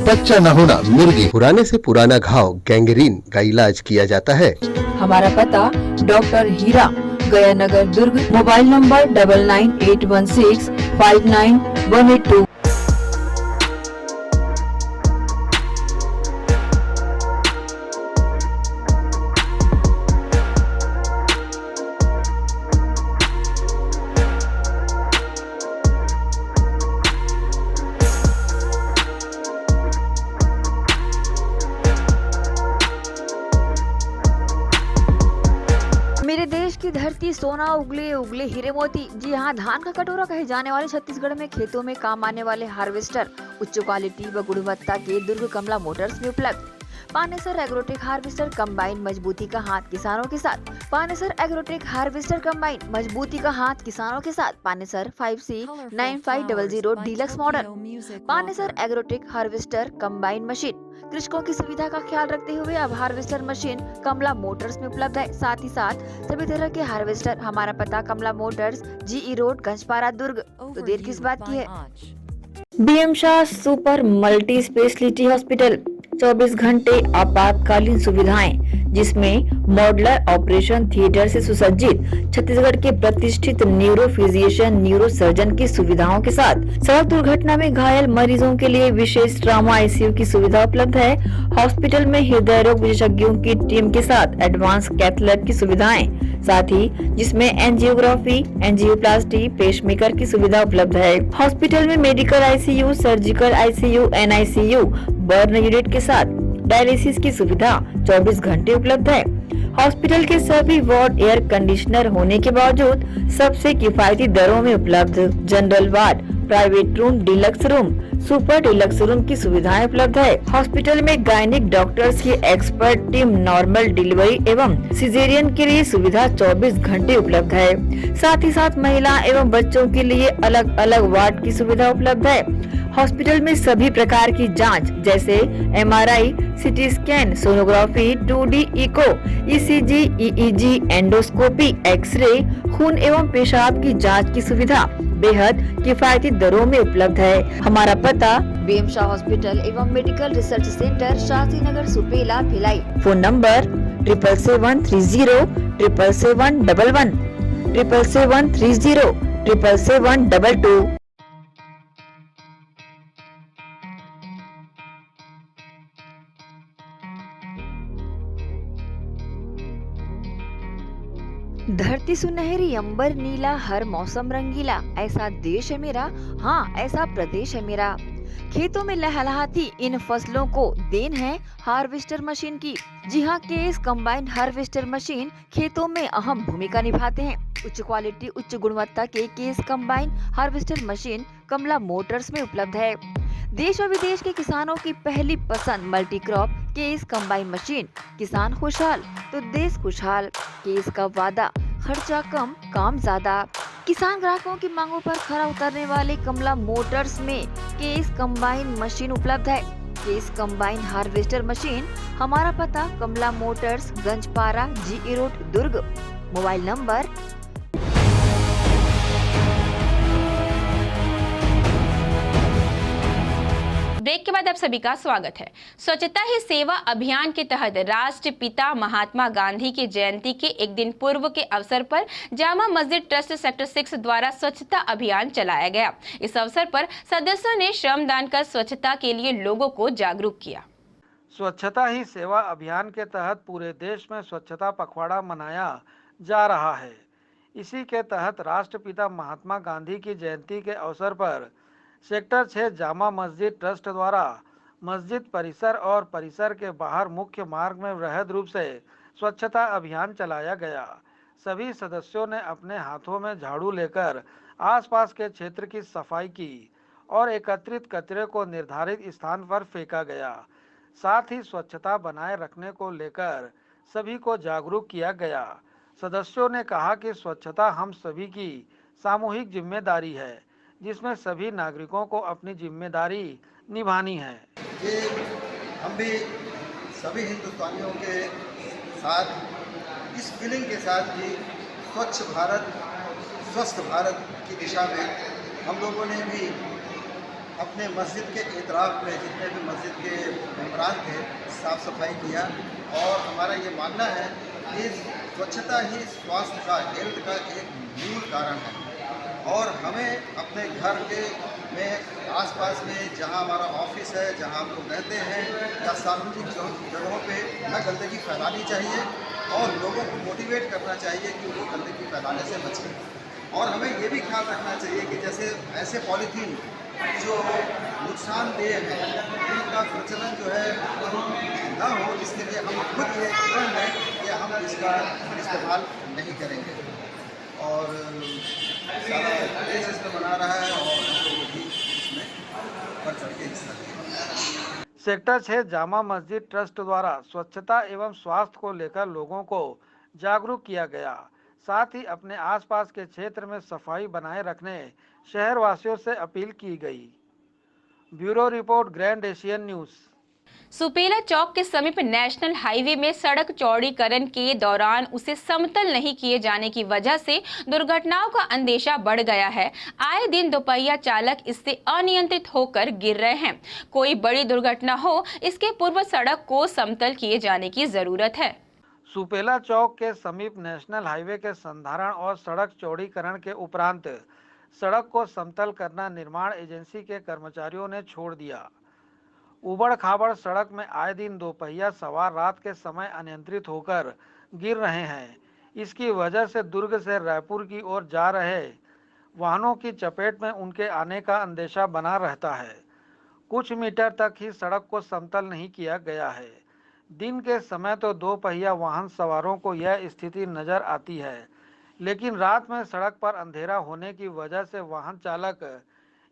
बच्चा न होना, मिर्गी, पुराने से पुराना घाव, गैंग्रीन का इलाज किया जाता है। हमारा पता डॉक्टर हीरा, गया नगर, दुर्ग। Mobile number 9981659182। मेरे देश की धरती सोना उगले उगले हीरे मोती। जी हाँ, धान का कटोरा कहे जाने वाले छत्तीसगढ़ में खेतों में काम आने वाले हार्वेस्टर उच्च क्वालिटी व गुणवत्ता के दुर्ग कमला मोटर्स में उपलब्ध। पानेसर एग्रोटेक हार्वेस्टर कंबाइन, मजबूती का हाथ किसानों के साथ। पानेसर एग्रोटेक हार्वेस्टर कंबाइन, मजबूती का हाथ किसानों के साथ। Panesar 5C9500 deluxe model. Panesar agrotech harvester combine machine, कृषकों की सुविधा का ख्याल रखते हुए अब हार्वेस्टर मशीन कमला मोटर्स में उपलब्ध है। साथ ही साथ सभी तरह के हार्वेस्टर। हमारा पता Kamla Motors, GE road, Ganjpara, दुर्ग। तो देर किस बात की है। BM Shah super multi speciality hospital, 24 घंटे आपातकालीन सुविधाएं, जिसमें मॉडुलर ऑपरेशन थिएटर से सुसज्जित, छत्तीसगढ़ के प्रतिष्ठित न्यूरो फिजिशियन, न्यूरो सर्जन की सुविधाओं के साथ सड़क दुर्घटना में घायल मरीजों के लिए विशेष ट्रॉमा ICU की सुविधा उपलब्ध है। हॉस्पिटल में हृदय रोग विशेषज्ञों की टीम के साथ एडवांस कैथ लैब की सुविधाएं, साथ ही जिसमें एंजियोग्राफी, एंजियोप्लास्टी, पेसमेकर की सुविधा उपलब्ध है। हॉस्पिटल में medical ICU, surgical ICU, NICU, burn unit के साथ डायलिसिस की सुविधा 24 घंटे उपलब्ध है। हॉस्पिटल के सभी वार्ड एयर कंडीशनर होने के बावजूद सबसे किफायती दरों में उपलब्ध। General ward, private room, deluxe room, super deluxe room की सुविधाएं उपलब्ध है। हॉस्पिटल में गायनिक डॉक्टर्स की एक्सपर्ट टीम, नॉर्मल डिलीवरी एवं सिजेरियन के लिए सुविधा 24 घंटे उपलब्ध है। साथ ही साथ महिला एवं बच्चों के लिए अलग अलग वार्ड की सुविधा उपलब्ध है। हॉस्पिटल में सभी प्रकार की जांच जैसे MRI, CT scan, sonography, 2D echo, ECG, EEG, endoscopy, X-ray, खून एवं पेशाब की जांच की सुविधा बेहद किफायती दरों में उपलब्ध है। हमारा पता बीएम शाह हॉस्पिटल एवं medical research centre, Shastri Nagar, Supela, Bhilai. Phone number 77730 77711 77730 77722। धरती सुनहरी, अंबर नीला, हर मौसम रंगीला, ऐसा देश है मेरा, हाँ ऐसा प्रदेश है मेरा। खेतों में लहलहाती इन फसलों को देन है हार्वेस्टर मशीन की। जी हाँ, केएस कंबाइंड हार्वेस्टर मशीन खेतों में अहम भूमिका निभाते हैं। उच्च क्वालिटी, उच्च गुणवत्ता के केएस कंबाइंड हार्वेस्टर मशीन कमला मोटर्स में उपलब्ध है। देश और विदेश के किसानों की पहली पसंद multi crop K S combined machine. किसान खुशहाल तो देश खुशहाल। केएस का वादा, खर्चा कम, काम ज्यादा। किसान ग्राहकों की मांगों पर खरा उतरने वाले कमला मोटर्स में केएस कंबाइन मशीन उपलब्ध है। K S combine harvester machine. हमारा पता Kamla Motors, Ganjpara, G E road, Durg. Mobile number break के बाद आप सभी का स्वागत है। स्वच्छता ही सेवा अभियान के तहत राष्ट्रपिता महात्मा गांधी की जयंती के एक दिन पूर्व के अवसर पर जामा मस्जिद ट्रस्ट सेक्टर 6 द्वारा स्वच्छता अभियान चलाया गया। इस अवसर पर सदस्यों ने श्रमदान कर स्वच्छता के लिए लोगों को जागरूक किया। स्वच्छता ही सेवा अभियान के तहत पूरे देश में स्वच्छता पखवाड़ा मनाया जा रहा है। इसी के तहत राष्ट्रपिता महात्मा गांधी की जयंती के अवसर पर सेक्टर 6 जामा मस्जिद ट्रस्ट द्वारा मस्जिद परिसर और परिसर के बाहर मुख्य मार्ग में वृहद रूप से स्वच्छता अभियान चलाया गया। सभी सदस्यों ने अपने हाथों में झाड़ू लेकर आसपास के क्षेत्र की सफाई की और एकत्रित कचरे को निर्धारित स्थान पर फेंका गया। साथ ही स्वच्छता बनाए रखने को लेकर सभी को जागरूक किया गया। सदस्यों ने कहा कि स्वच्छता हम सभी की सामूहिक जिम्मेदारी है, जिसमें सभी नागरिकों को अपनी जिम्मेदारी निभानी है। ये हम भी सभी हिंदुस्तानियों के साथ इस फीलिंग के साथ कि स्वच्छ भारत, स्वस्थ भारत की दिशा में हम लोगों ने भी अपने मस्जिद के एतराफ़ में जितने भी मस्जिद के मेंबरान थे साफ़ सफाई किया। और हमारा ये मानना है कि स्वच्छता ही स्वास्थ्य का, हेल्थ का एक मूल कारण है। और हमें अपने घर के में आसपास में जहां हमारा ऑफिस है, जहां हम लोग रहते हैं या सार्वजनिक जगहों पे न गंदगी फैलानी चाहिए और लोगों को मोटिवेट करना चाहिए कि वो गंदगी फैलाने से बचें। और हमें ये भी ख्याल रखना चाहिए कि जैसे ऐसे पॉलीथीन जो नुकसानदेह है इनका प्रचलन जो है न हो, इसके लिए हम खुद ये प्रण है कि हम इसका इस्तेमाल नहीं करेंगे। और सारा देश इसमें मना रहा है और हम लोग भी इसमें बढ़ चढ़ के हिस्सा लेंगे। सेक्टर 6 जामा मस्जिद ट्रस्ट द्वारा स्वच्छता एवं स्वास्थ्य को लेकर लोगों को जागरूक किया गया। साथ ही अपने आसपास के क्षेत्र में सफाई बनाए रखने शहरवासियों से अपील की गई। Bureau report, Grand Asian News. Supela Chowk के समीप नेशनल हाईवे में सड़क चौड़ीकरण के दौरान उसे समतल नहीं किए जाने की वजह से दुर्घटनाओं का अंदेशा बढ़ गया है। आए दिन दोपहिया चालक इससे अनियंत्रित होकर गिर रहे हैं। कोई बड़ी दुर्घटना हो, इसके पूर्व सड़क को समतल किए जाने की जरूरत है। सुपेला चौक के समीप नेशनल हाईवे के संधारण और सड़क चौड़ीकरण के उपरांत सड़क को समतल करना निर्माण एजेंसी के कर्मचारियों ने छोड़ दिया। उबड़ खाबड़ सड़क में आए दिन दोपहिया सवार रात के समय अनियंत्रित होकर गिर रहे हैं। इसकी वजह से दुर्ग से रायपुर की ओर जा रहे वाहनों की चपेट में उनके आने का अंदेशा बना रहता है। कुछ मीटर तक ही सड़क को समतल नहीं किया गया है। दिन के समय तो दोपहिया वाहन सवारों को यह स्थिति नजर आती है, लेकिन रात में सड़क पर अंधेरा होने की वजह से वाहन चालक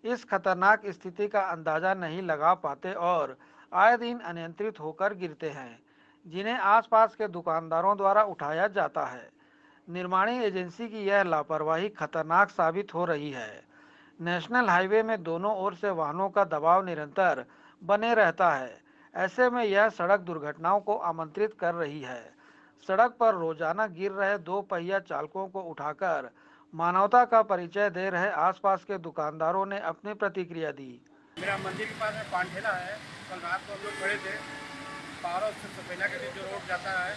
इस खतरनाक स्थिति का अंदाजा नहीं लगा पाते और आए दिन अनियंत्रित होकर गिरते हैं, जिन्हें आसपास के दुकानदारों द्वारा उठाया जाता है। निर्माणी एजेंसी की यह लापरवाही खतरनाक साबित हो रही है। नेशनल हाईवे में दोनों ओर से वाहनों का दबाव निरंतर बने रहता है। ऐसे में यह सड़क दुर्घटनाओं को आमंत्रित कर रही है। सड़क पर रोजाना गिर रहे 2 पहिया चालकों को उठाकर मानवता का परिचय दे रहे आसपास के दुकानदारों ने अपनी प्रतिक्रिया दी। मेरा मंदिर के पास में पान ठेला है। कल रात को हम लोग खड़े थे, पारो से सफेदा के लिए जो रोड जाता है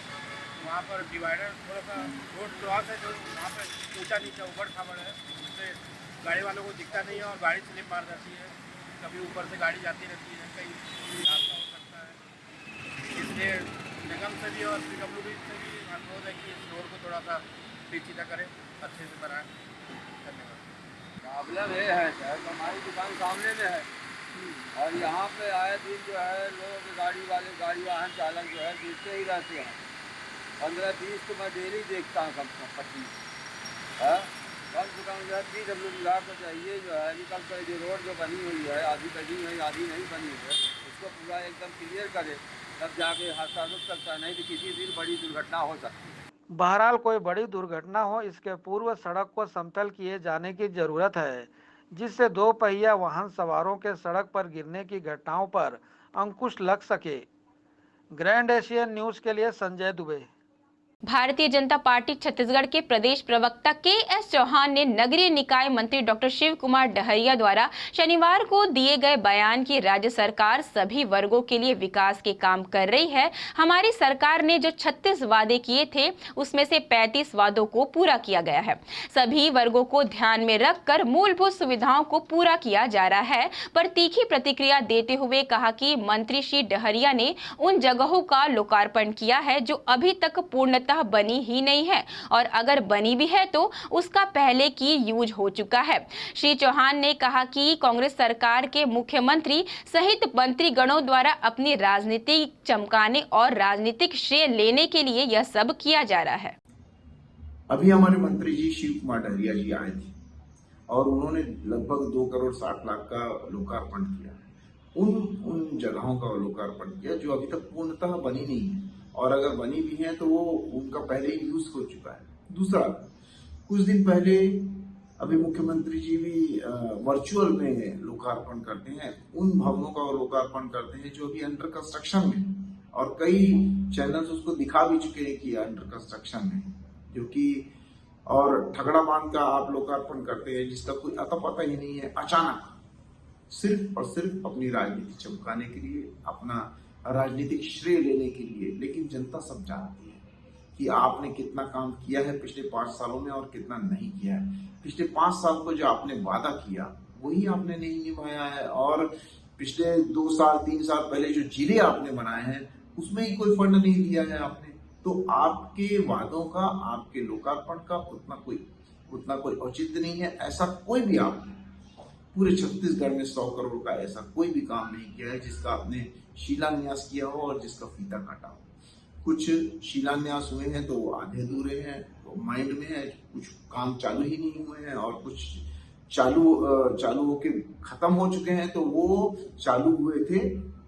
वहाँ पर डिवाइडर थोड़ा सा रोड क्रॉस है, जो वहाँ पर ऊँचा नीचा उबड़ खाबड़ है, उससे गाड़ी वालों को दिखता नहीं है और गाड़ी स्लिप मार जाती है। कभी ऊपर से गाड़ी जाती रहती है, कहीं हादसा हो सकता है। इसलिए निगम से भी और PWD से भी अनुरोध है कि इस रोड को थोड़ा सा पेचीदा करें, अच्छे से बनाएं। धन्यवाद। प्रॉब्लम ये है सर, हमारी दुकान सामने में है और यहाँ पे आए दिन जो है लोग गाड़ी वाहन चालक जो है गिरते ही रहते हैं। 15-20 तो मैं डेली देखता हूँ, कम से कम 25 कम से कम जो है PWD विभाग को चाहिए जो है निकल कर जो रोड जो बनी हुई है, आधी बनी हुई आधी नहीं बनी हुई है, उसको पूरा एकदम क्लियर करे, तब जाके हादसा रुक सकता है, नहीं तो किसी दिन बड़ी दुर्घटना हो सकती है। बहरहाल कोई बड़ी दुर्घटना हो, इसके पूर्व सड़क को समतल किए जाने की जरूरत है, जिससे 2 पहिया वाहन सवारों के सड़क पर गिरने की घटनाओं पर अंकुश लग सके। ग्रैंड एशियन न्यूज के लिए संजय दुबे। भारतीय जनता पार्टी छत्तीसगढ़ के प्रदेश प्रवक्ता KS चौहान ने नगरीय निकाय मंत्री डॉक्टर शिव कुमार डहरिया द्वारा शनिवार को दिए गए बयान की राज्य सरकार सभी वर्गों के लिए विकास के काम कर रही है। हमारी सरकार ने जो 36 वादे किए थे उसमें से 35 वादों को पूरा किया गया है। सभी वर्गों को ध्यान में रखकर मूलभूत सुविधाओं को पूरा किया जा रहा है। पर तीखी प्रतिक्रिया देते हुए कहा कि मंत्री श्री डहरिया ने उन जगहों का लोकार्पण किया है जो अभी तक पूर्ण बनी ही नहीं है और अगर बनी भी है तो उसका पहले की यूज हो चुका है। श्री चौहान ने कहा कि कांग्रेस सरकार के मुख्यमंत्री सहित मंत्रीगणों द्वारा अपनी राजनीति चमकाने और राजनीतिक श्रेय लेने के लिए यह सब किया जा रहा है। अभी हमारे मंत्री जी शिव कुमार डहरिया जी आए थे और उन्होंने लगभग 2 करोड़ 60 लाख का लोकार्पण किया। उन जगहों का लोकार्पण किया जो अभी तक पूर्णतः बनी नहीं है और अगर बनी भी है तो वो उनका पहले ही यूज हो चुका है। दूसरा, कुछ दिन पहले अभी मुख्यमंत्री जी भी वर्चुअल में लोकार्पण करते हैं, उन भवनों का लोकार्पण करते हैं जो अभी अंडर कंस्ट्रक्शन में, और कई चैनल्स उसको दिखा भी चुके हैं कि अंडर कंस्ट्रक्शन में, जो कि और ठगड़ा बांध का आप लोकार्पण करते हैं जिसका कोई अता पता ही नहीं है, अचानक सिर्फ और सिर्फ अपनी राजनीति चमकाने के लिए, अपना राजनीतिक श्रेय लेने के लिए। लेकिन जनता सब जानती है कि आपने कितना काम किया है पिछले 5 सालों में और कितना नहीं किया है। पिछले 5 साल को जो आपने वादा किया वही आपने नहीं निभाया है और पिछले 2 साल 3 साल पहले जो जिले आपने बनाए हैं उसमें ही कोई फंड नहीं दिया है आपने। तो आपके वादों का, आपके लोकार्पण का उतना कोई औचित्य नहीं है। ऐसा कोई भी आपने पूरे छत्तीसगढ़ में 100 करोड़ का ऐसा कोई भी काम नहीं किया है जिसका आपने शिलान्यास किया हो और जिसका फीता काटा हो। कुछ शिलान्यास हुए हैं तो वो आधे अधूरे हैं, तो माइंड में है, कुछ काम चालू ही नहीं हुए हैं और कुछ चालू होके खत्म हो चुके हैं। तो वो चालू हुए थे,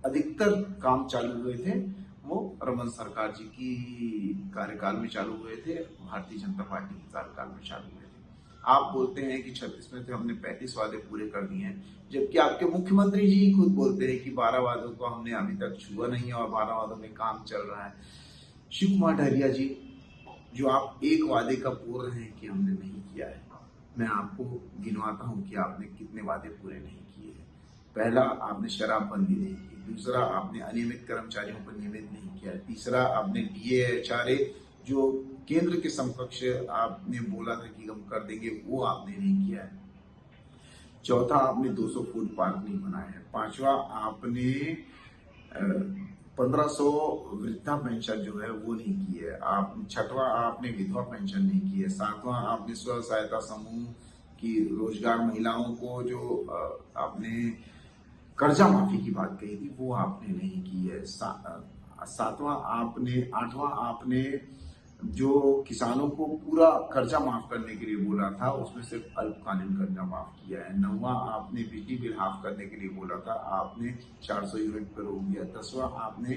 अधिकतर काम चालू हुए थे वो रमन सरकार जी की कार्यकाल में चालू हुए थे, भारतीय जनता पार्टी के कार्यकाल में चालू हुए थे। आप बोलते हैं कि 36 में से हमने 35 वादे पूरे कर दिए हैं, जबकि आपके मुख्यमंत्री जी खुद बोलते हैं कि 12 वादों को हमने अभी तक छुआ नहीं है और 12 वादों में काम चल रहा है। शिव कुमार डहरिया जी, जो आप एक वादे का बोल रहे हैं कि हमने नहीं किया है, मैं आपको गिनवाता हूं कि आपने कितने वादे पूरे नहीं किए हैं। पहला, आपने शराबबंदी नहीं की। दूसरा, आपने अनियमित कर्मचारियों को नियमित नहीं किया। तीसरा, आपने DA HRA जो केंद्र के समकक्ष आपने बोला था कि हम कर देंगे, वो आपने नहीं किया है। चौथा, आपने 200 फूड पार्क नहीं बनाए हैं। पांचवा, आपने 1500 वृद्धा पेंशन जो है वो नहीं की है। छठवां, आपने विधवा पेंशन नहीं की है। सातवां, आपने स्व सहायता समूह की रोजगार महिलाओं को जो आपने कर्जा माफी की बात कही थी वो आपने नहीं की है। आठवां, आपने जो किसानों को पूरा कर्जा माफ करने के लिए बोला था, उसमें सिर्फ अल्पकालीन कर्जा माफ किया है। 9वां आपने बिजली बिल हाफ करने के लिए बोला था, आपने 400 यूनिट पर रोक दिया। 10वां आपने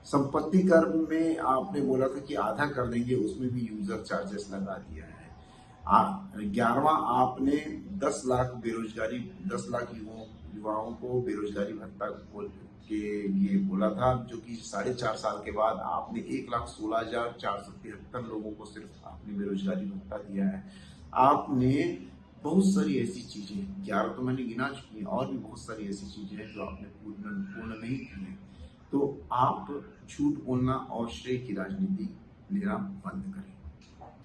संपत्ति कर में आपने बोला था कि आधा कर देंगे, उसमें भी यूजर चार्जेस लगा दिया है। 11वां आपने 10 लाख युवाओं को बेरोजगारी भत्ता के लिए बोला था, जो कि 4.5 साल के बाद आपने 1,16,473 लोगों को सिर्फ आपने बेरोजगारी भत्ता दिया है। आपने बहुत सारी ऐसी चीजें, 11 तो मैंने गिना चुकी हैं, और भी बहुत सारी ऐसी चीजें हैं जो आपने पूर्ण नहीं की है। तो आप झूठ बोलना और श्रेय की राजनीति लेना बंद करें।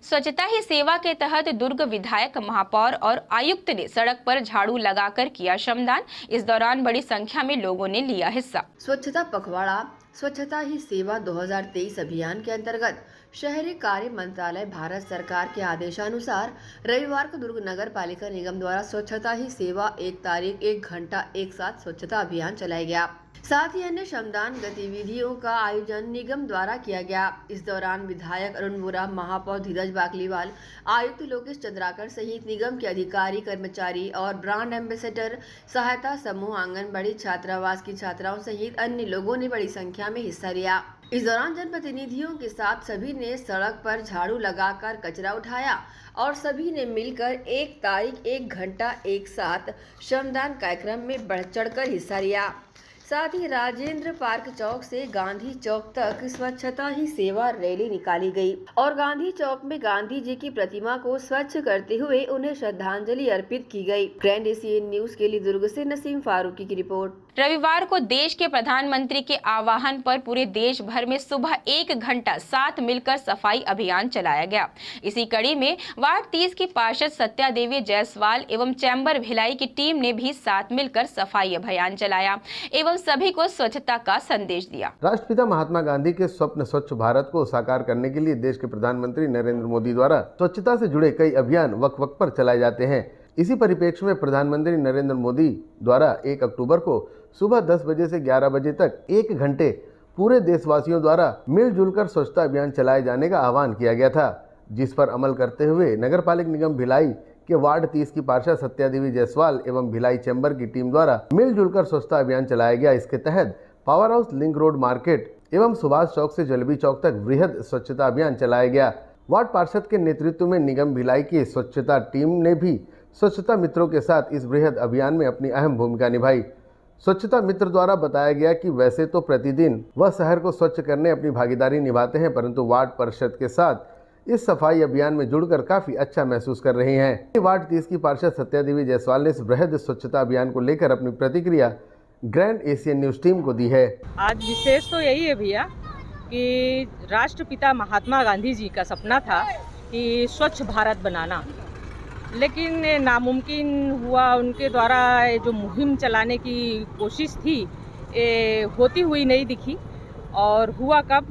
स्वच्छता ही सेवा के तहत दुर्ग विधायक, महापौर और आयुक्त ने सड़क पर झाड़ू लगाकर किया श्रमदान। इस दौरान बड़ी संख्या में लोगों ने लिया हिस्सा। स्वच्छता पखवाड़ा स्वच्छता ही सेवा 2023 अभियान के अंतर्गत शहरी कार्य मंत्रालय भारत सरकार के आदेशानुसार रविवार को दुर्ग नगर पालिका निगम द्वारा स्वच्छता ही सेवा 1 तारीख 1 घंटा एक साथ स्वच्छता अभियान चलाया गया। साथ ही अन्य श्रमदान गतिविधियों का आयोजन निगम द्वारा किया गया। इस दौरान विधायक अरुण वोरा, महापौर धीरज बाकलीवाल, आयुक्त लोकेश चंद्राकर सहित निगम के अधिकारी, कर्मचारी और ब्रांड एम्बेसडर, सहायता समूह, आंगनबाड़ी, छात्रावास की छात्राओं सहित अन्य लोगों ने बड़ी संख्या में हिस्सा लिया। इस दौरान जनप्रतिनिधियों के साथ सभी ने सड़क पर झाड़ू लगाकर कचरा उठाया और सभी ने मिलकर 1 तारीख 1 घंटा एक साथ श्रमदान कार्यक्रम में बढ़ चढ़कर हिस्सा लिया। साथ ही राजेंद्र पार्क चौक से गांधी चौक तक स्वच्छता ही सेवा रैली निकाली गई और गांधी चौक में गांधी जी की प्रतिमा को स्वच्छ करते हुए उन्हें श्रद्धांजलि अर्पित की गई। ग्रैंड एशियन न्यूज के लिए दुर्ग से नसीम फारूकी की रिपोर्ट। रविवार को देश के प्रधानमंत्री के आह्वान पर पूरे देश भर में सुबह 1 घंटा साथ मिलकर सफाई अभियान चलाया गया। इसी कड़ी में वार्ड 30 की पार्षद सत्या देवी जायसवाल एवं चैम्बर भिलाई की टीम ने भी साथ मिलकर सफाई अभियान चलाया एवं सभी को स्वच्छता का संदेश दिया। राष्ट्रपिता महात्मा गांधी के स्वप्न स्वच्छ भारत को साकार करने के लिए देश के प्रधानमंत्री नरेंद्र मोदी द्वारा स्वच्छता से जुड़े कई अभियान वक्त पर चलाए जाते हैं। इसी परिप्रेक्ष्य में प्रधानमंत्री नरेंद्र मोदी द्वारा 1 अक्टूबर को सुबह 10 बजे से 11 बजे तक 1 घंटे पूरे देशवासियों द्वारा मिलजुल कर स्वच्छता अभियान चलाए जाने का आह्वान किया गया था, जिस पर अमल करते हुए नगरपालिका निगम भिलाई के वार्ड 30 की पार्षद सत्या देवी जायसवाल एवं भिलाई चैम्बर की टीम द्वारा मिलजुल कर स्वच्छता अभियान चलाया गया। इसके तहत power house, link road market एवं सुभाष चौक से जलबी चौक तक वृहद स्वच्छता अभियान चलाया गया। वार्ड पार्षद के नेतृत्व में निगम भिलाई की स्वच्छता टीम ने भी स्वच्छता मित्रों के साथ इस वृहद अभियान में अपनी अहम भूमिका निभाई। स्वच्छता मित्र द्वारा बताया गया कि वैसे तो प्रतिदिन वह शहर को स्वच्छ करने अपनी भागीदारी निभाते हैं, परंतु वार्ड पार्षद के साथ इस सफाई अभियान में जुड़कर काफी अच्छा महसूस कर रही हैं। वार्ड 30 की पार्षद सत्या देवी जायसवाल ने इस वृहद स्वच्छता अभियान को लेकर अपनी प्रतिक्रिया ग्रैंड एशियन न्यूज टीम को दी है। आज विशेष तो यही है भैया कि राष्ट्रपिता महात्मा गांधी जी का सपना था कि स्वच्छ भारत बनाना, लेकिन नामुमकिन हुआ। उनके द्वारा जो मुहिम चलाने की कोशिश थी होती हुई नहीं दिखी। और हुआ कब,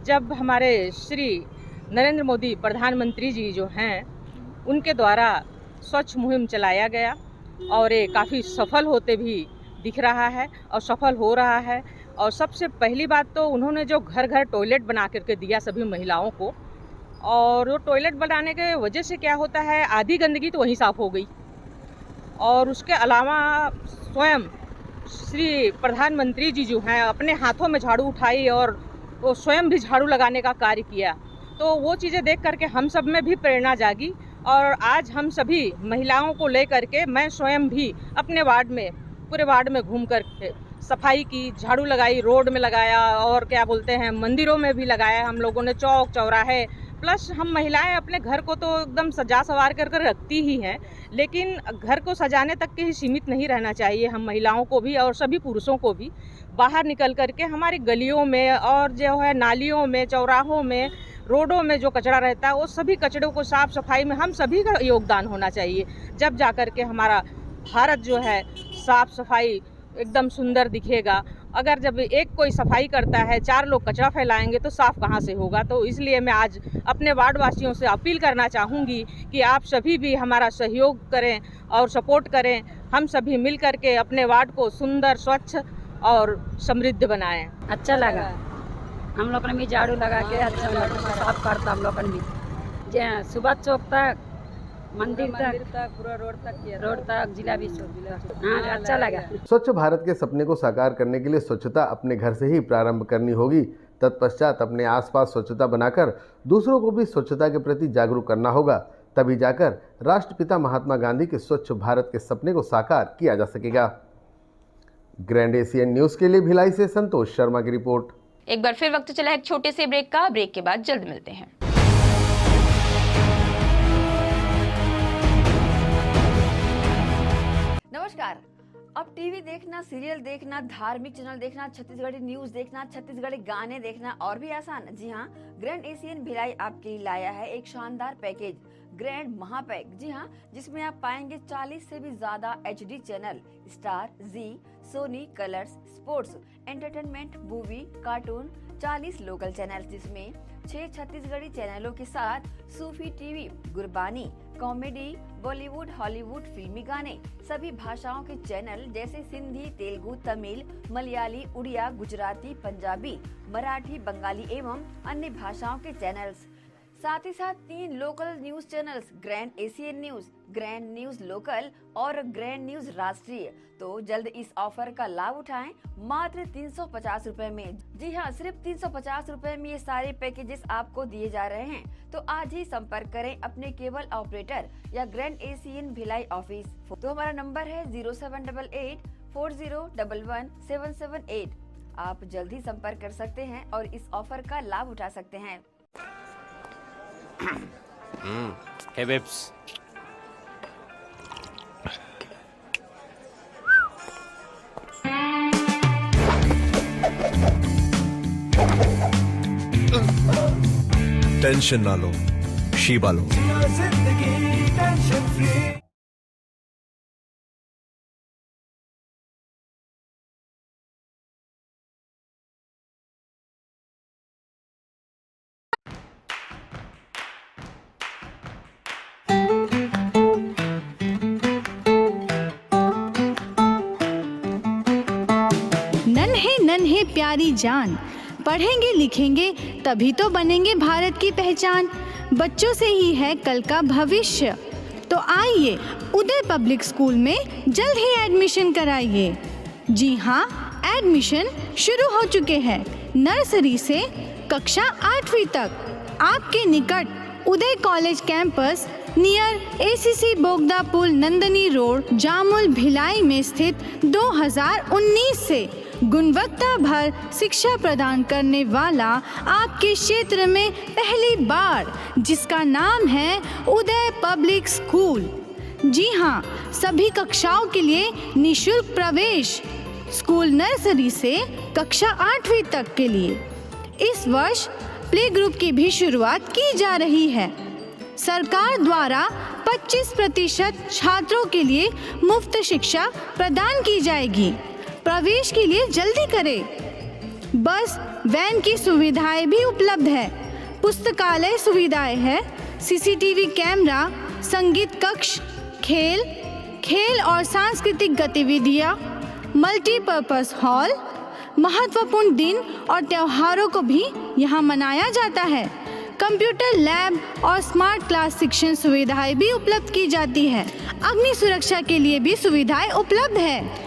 जब हमारे श्री नरेंद्र मोदी प्रधानमंत्री जी जो हैं उनके द्वारा स्वच्छ मुहिम चलाया गया और ये काफ़ी सफल होते भी दिख रहा है और सफल हो रहा है। और सबसे पहली बात तो उन्होंने जो घर घर टॉयलेट बना करके दिया सभी महिलाओं को, और वो टॉयलेट बनाने के वजह से क्या होता है, आधी गंदगी तो वहीं साफ़ हो गई। और उसके अलावा स्वयं श्री प्रधानमंत्री जी जो हैं अपने हाथों में झाड़ू उठाई और वो स्वयं भी झाड़ू लगाने का कार्य किया। तो वो चीज़ें देख करके हम सब में भी प्रेरणा जागी और आज हम सभी महिलाओं को लेकर के मैं स्वयं भी अपने वार्ड में, पूरे वार्ड में घूम कर के सफाई की, झाड़ू लगाई, रोड में लगाया और क्या बोलते हैं मंदिरों में भी लगाया हम लोगों ने, चौक चौराहे। प्लस हम महिलाएं अपने घर को तो एकदम सजा सवार कर रखती ही हैं, लेकिन घर को सजाने तक के ही सीमित नहीं रहना चाहिए। हम महिलाओं को भी और सभी पुरुषों को भी बाहर निकल करके हमारी गलियों में और जो है नालियों में, चौराहों में, रोडों में जो कचरा रहता है वो सभी कचड़ों को साफ सफाई में हम सभी का योगदान होना चाहिए। जब जा कर के हमारा भारत जो है साफ सफाई एकदम सुंदर दिखेगा। अगर जब एक कोई सफाई करता है, 4 लोग कचरा फैलाएंगे तो साफ कहाँ से होगा। तो इसलिए मैं आज अपने वार्ड वासियों से अपील करना चाहूँगी कि आप सभी भी हमारा सहयोग करें और सपोर्ट करें। हम सभी मिल कर के अपने वार्ड को सुंदर, स्वच्छ और समृद्ध बनाएं। अच्छा लगा हम लोग ने भी झाड़ू लगा के अच्छा साफ करता हम लोग भी सुबह चौक तक मंदिर तक पूरा रोड तक जिला भी चौक। हाँ अच्छा लगा। स्वच्छ भारत के सपने को साकार करने के लिए स्वच्छता अपने घर से ही प्रारंभ करनी होगी। तत्पश्चात अपने आसपास स्वच्छता बनाकर दूसरों को भी स्वच्छता के प्रति जागरूक करना होगा। तभी जाकर राष्ट्रपिता महात्मा गांधी के स्वच्छ भारत के सपने को साकार किया जा सकेगा। ग्रैंड एशियन न्यूज के लिए भिलाई से संतोष शर्मा की रिपोर्ट। एक बार फिर वक्त चला एक छोटे से ब्रेक का। ब्रेक के बाद जल्द मिलते हैं। नमस्कार। अब टीवी देखना, सीरियल देखना, धार्मिक चैनल देखना, छत्तीसगढ़ी न्यूज देखना, छत्तीसगढ़ी गाने देखना और भी आसान। जी हाँ, ग्रैंड एशियन भिलाई आपके लिए लाया है एक शानदार पैकेज, ग्रैंड महापैक। जी हाँ, जिसमें आप पाएंगे 40 से भी ज्यादा HD channel, Star, Zee, Sony, Colors, sports, entertainment, movie, cartoon, 40 local channel, जिसमें 6 छत्तीसगढ़ी चैनलों के साथ Sufi TV, Gurbani, comedy, Bollywood, Hollywood, फिल्मी गाने, सभी भाषाओं के चैनल जैसे सिंधी, तेलुगु, तमिल, मलयाली, उड़िया, गुजराती, पंजाबी, मराठी, बंगाली एवं अन्य भाषाओं के चैनल्स। साथ ही साथ 3 local news channels, grand Asian news, grand news local और ग्रैंड न्यूज राष्ट्रीय। तो जल्द इस ऑफर का लाभ उठाएं मात्र 350 रुपए में। जी हाँ, सिर्फ 350 रुपए में ये सारे पैकेजेस आपको दिए जा रहे हैं। तो आज ही संपर्क करें अपने केबल ऑपरेटर या ग्रैंड एशियन भिलाई ऑफिस। तो हमारा नंबर है 0788 4011 आप जल्द ही संपर्क कर सकते हैं और इस ऑफर का लाभ उठा सकते हैं। Hey babes. टेंशन ना लो, शीबा लो। नन्हे प्यारी जान, पढ़ेंगे लिखेंगे तभी तो बनेंगे भारत की पहचान। बच्चों से ही है कल का भविष्य, तो आइए उदय पब्लिक स्कूल में जल्द ही एडमिशन कराइए। जी हाँ, एडमिशन शुरू हो चुके हैं। नर्सरी से कक्षा 8वीं तक आपके निकट उदय कॉलेज कैंपस नियर ACC बोगदा पुल, नंदनी रोड, जामुल, भिलाई में स्थित 2019 से गुणवत्ता भर शिक्षा प्रदान करने वाला आपके क्षेत्र में पहली बार, जिसका नाम है उदय पब्लिक स्कूल। जी हाँ, सभी कक्षाओं के लिए निःशुल्क प्रवेश। स्कूल नर्सरी से कक्षा 8वीं तक के लिए इस वर्ष प्ले ग्रुप की भी शुरुआत की जा रही है। सरकार द्वारा 25% छात्रों के लिए मुफ्त शिक्षा प्रदान की जाएगी। प्रवेश के लिए जल्दी करें। बस वैन की सुविधाएं भी उपलब्ध है। पुस्तकालय सुविधाएं है, CCTV कैमरा, संगीत कक्ष, खेल और सांस्कृतिक गतिविधियां, मल्टीपर्पज हॉल, महत्वपूर्ण दिन और त्योहारों को भी यहाँ मनाया जाता है। कंप्यूटर लैब और स्मार्ट क्लास शिक्षण सुविधाएं भी उपलब्ध की जाती है। अग्नि सुरक्षा के लिए भी सुविधाएं उपलब्ध है।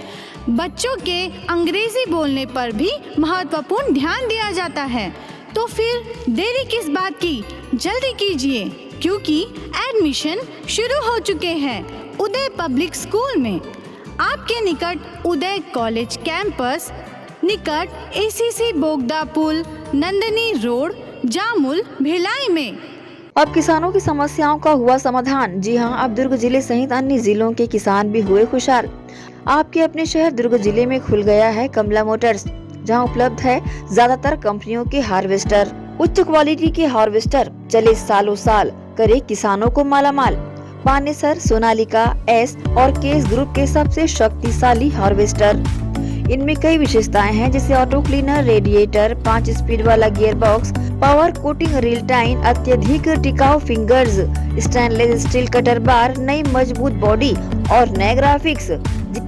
बच्चों के अंग्रेजी बोलने पर भी महत्वपूर्ण ध्यान दिया जाता है। तो फिर देरी किस बात की, जल्दी कीजिए, क्योंकि एडमिशन शुरू हो चुके हैं उदय पब्लिक स्कूल में। आपके निकट उदय कॉलेज कैंपस, निकट ACC बोगदा पुल, नंदनी रोड, जामुल, भिलाई में। अब किसानों की समस्याओं का हुआ समाधान। जी हां, अब दुर्ग जिले सहित अन्य जिलों के किसान भी हुए खुशहाल। आपके अपने शहर दुर्ग जिले में खुल गया है कमला मोटर्स, जहां उपलब्ध है ज्यादातर कंपनियों के हार्वेस्टर। उच्च क्वालिटी के हार्वेस्टर चले सालों साल, करे किसानों को मालामाल। पानेसर, सोनालिका, एस और केस ग्रुप के सबसे शक्तिशाली हार्वेस्टर। इनमें कई विशेषताएं हैं, जैसे ऑटो क्लीनर, रेडिएटर, 5 स्पीड वाला gear box, power coating reel time, अत्यधिक टिकाऊ फिंगर्स, स्टेनलेस स्टील कटर बार, नई मजबूत बॉडी और नए ग्राफिक्स।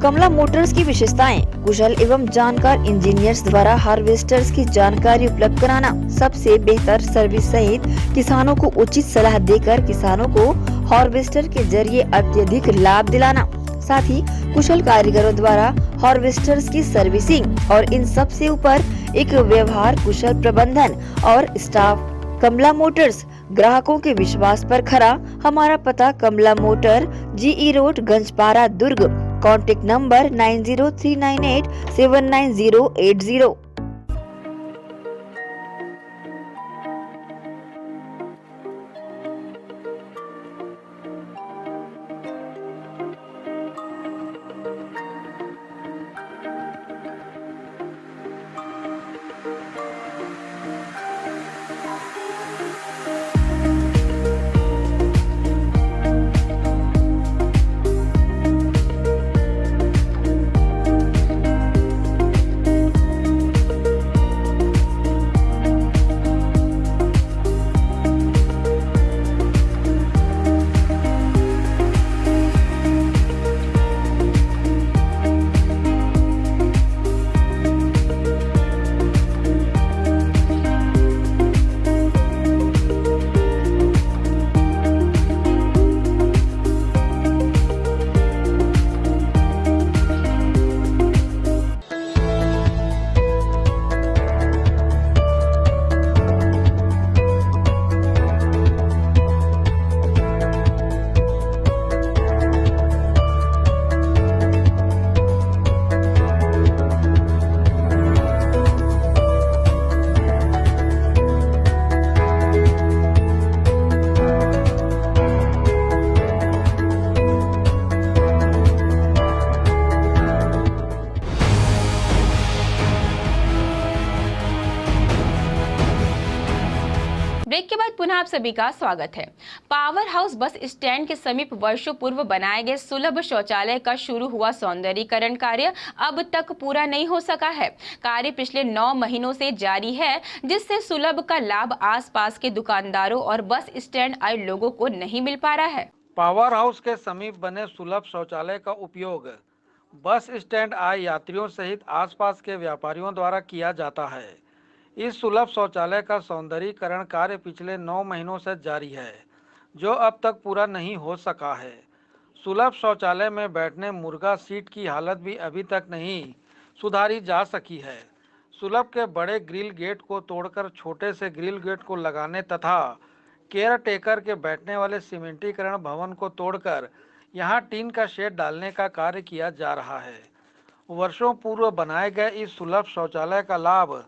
कमला मोटर्स की विशेषताएं: कुशल एवं जानकार इंजीनियर्स द्वारा हार्वेस्टर्स की जानकारी उपलब्ध कराना, सबसे बेहतर सर्विस सहित किसानों को उचित सलाह देकर किसानों को हार्वेस्टर के जरिए अत्यधिक लाभ दिलाना, साथ ही कुशल कारीगरों द्वारा हार्वेस्टर्स की सर्विसिंग और इन सब से ऊपर एक व्यवहार कुशल प्रबंधन और स्टाफ। कमला मोटर्स, ग्राहकों के विश्वास पर खरा। हमारा पता Kamla motor, GE road, Ganjpara, Durg. Contact number 9039879080। Break के बाद पुनः आप सभी का स्वागत है। पावर हाउस बस स्टैंड के समीप वर्षों पूर्व बनाए गए सुलभ शौचालय का शुरू हुआ सौंदर्यीकरण कार्य अब तक पूरा नहीं हो सका है। कार्य पिछले 9 महीनों से जारी है, जिससे सुलभ का लाभ आसपास के दुकानदारों और बस स्टैंड आए लोगों को नहीं मिल पा रहा है। पावर हाउस के समीप बने सुलभ शौचालय का उपयोग बस स्टैंड आए यात्रियों सहित आसपास के व्यापारियों द्वारा किया जाता है। इस सुलभ शौचालय का सौंदर्यीकरण कार्य पिछले 9 महीनों से जारी है, जो अब तक पूरा नहीं हो सका है। सुलभ शौचालय में बैठने मुर्गा सीट की हालत भी अभी तक नहीं सुधारी जा सकी है। सुलभ के बड़े ग्रिल गेट को तोड़कर छोटे से ग्रिल गेट को लगाने तथा केयर टेकर के बैठने वाले सीमेंटीकरण भवन को तोड़कर यहां टीन का शेड डालने का कार्य किया जा रहा है। वर्षों पूर्व बनाए गए इस सुलभ शौचालय का लाभ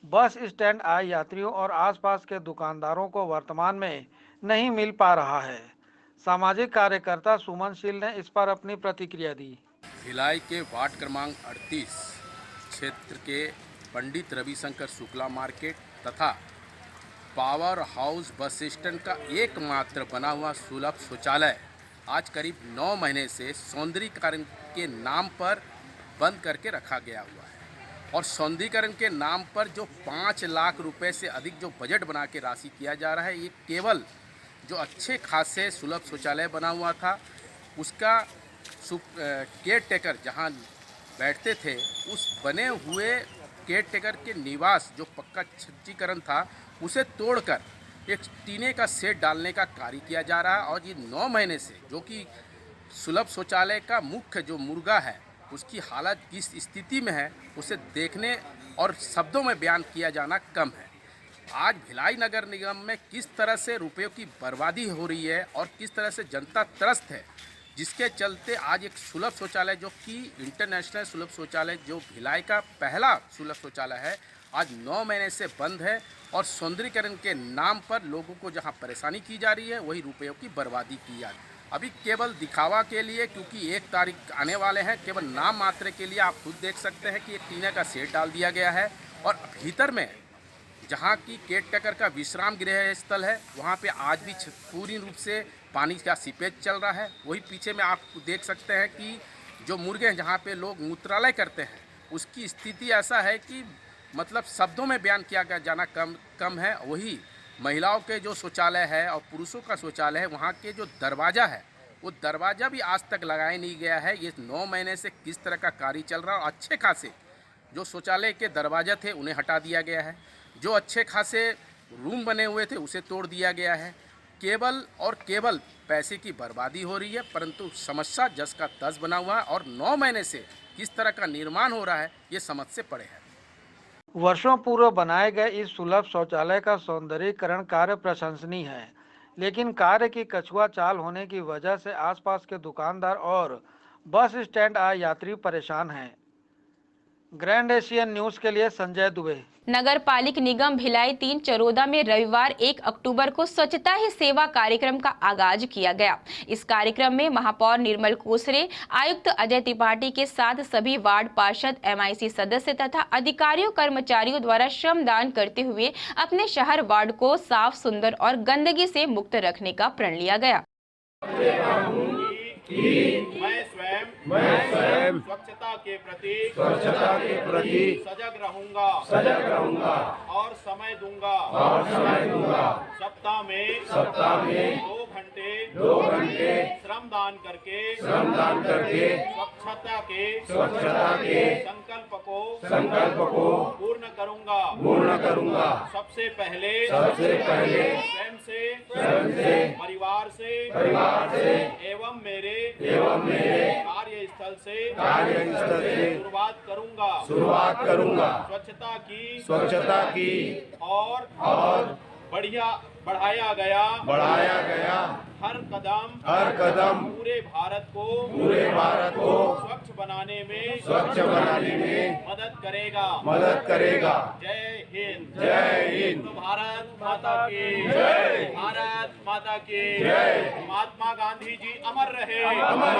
बस स्टैंड आए यात्रियों और आसपास के दुकानदारों को वर्तमान में नहीं मिल पा रहा है। सामाजिक कार्यकर्ता सुमन शील ने इस पर अपनी प्रतिक्रिया दी। भिलाई के वार्ड क्रमांक 38 क्षेत्र के पंडित रविशंकर शुक्ला मार्केट तथा पावर हाउस बस स्टैंड का एकमात्र बना हुआ सुलभ शौचालय आज करीब 9 महीने से सौंदर्यीकरण के नाम पर बंद करके रखा गया हुआ है। और सौंदर्यीकरण के नाम पर जो 5 लाख रुपए से अधिक जो बजट बना के राशि किया जा रहा है, ये केवल जो अच्छे खासे सुलभ शौचालय बना हुआ था उसका केयर टेकर जहाँ बैठते थे उस बने हुए केयर टेकर के निवास जो पक्का छज्जीकरण था उसे तोड़कर एक टीने का सेट डालने का कार्य किया जा रहा है। और ये 9 महीने से जो कि सुलभ शौचालय का मुख्य जो मुर्गा है उसकी हालत किस स्थिति में है उसे देखने और शब्दों में बयान किया जाना कम है। आज भिलाई नगर निगम में किस तरह से रुपयों की बर्बादी हो रही है और किस तरह से जनता त्रस्त है, जिसके चलते आज एक सुलभ शौचालय जो कि इंटरनेशनल सुलभ शौचालय जो भिलाई का पहला सुलभ शौचालय है आज 9 महीने से बंद है। और सौंदर्यीकरण के नाम पर लोगों को जहां परेशानी की जा रही है वही रुपयों की बर्बादी की जा रही है। अभी केवल दिखावा के लिए, क्योंकि 1 तारीख आने वाले हैं, केवल नाम मात्र के लिए आप खुद देख सकते हैं कि एक टीने का सेट डाल दिया गया है। और भीतर में जहां की केयर टेकर का विश्राम गृह स्थल है वहां पे आज भी पूरी रूप से पानी का सीपेज चल रहा है। वही पीछे में आप देख सकते हैं कि जो मुर्गे हैं जहां पे लोग मूत्रालय करते हैं उसकी स्थिति ऐसा है कि मतलब शब्दों में बयान किया जाना कम है। वही महिलाओं के जो शौचालय है और पुरुषों का शौचालय है, वहाँ के जो दरवाज़ा है वो दरवाज़ा भी आज तक लगाया नहीं गया है। ये 9 महीने से किस तरह का कार्य चल रहा है। और अच्छे खासे जो शौचालय के दरवाजे थे उन्हें हटा दिया गया है, जो अच्छे खासे रूम बने हुए थे उसे तोड़ दिया गया है। केवल और केवल पैसे की बर्बादी हो रही है, परंतु समस्या जस का तस बना हुआ है और 9 महीने से किस तरह का निर्माण हो रहा है ये समझ से परे है। वर्षों पूर्व बनाए गए इस सुलभ शौचालय का सौंदर्यीकरण कार्य प्रशंसनीय है, लेकिन कार्य की कछुआ चाल होने की वजह से आसपास के दुकानदार और बस स्टैंड आए यात्री परेशान हैं। ग्रैंड एशियन न्यूज के लिए संजय दुबे। नगर पालिक निगम भिलाई 3 चरोदा में रविवार 1 अक्टूबर को स्वच्छता ही सेवा कार्यक्रम का आगाज किया गया। इस कार्यक्रम में महापौर निर्मल कोसरे, आयुक्त अजय त्रिपाठी के साथ सभी वार्ड पार्षद, MIC सदस्य तथा अधिकारियों कर्मचारियों द्वारा श्रमदान करते हुए अपने शहर वार्ड को साफ, सुंदर और गंदगी से मुक्त रखने का प्रण लिया गया। मैं स्वयं स्वच्छता के प्रति सजग रहूंगा और समय दूंगा सप्ताह में 2 घंटे श्रमदान करके स्वच्छता के संकल्प को पूर्ण करूंगा। सबसे पहले स्वयं से परिवार से एवं मेरे कार्यस्थल से शुरुआत करूंगा। स्वच्छता की और बढ़ाया गया हर कदम पूरे भारत को स्वच्छ बनाने में मदद करेगा। जय हिंद। भारत माता की जय। महात्मा गांधी जी अमर रहे। महात्मा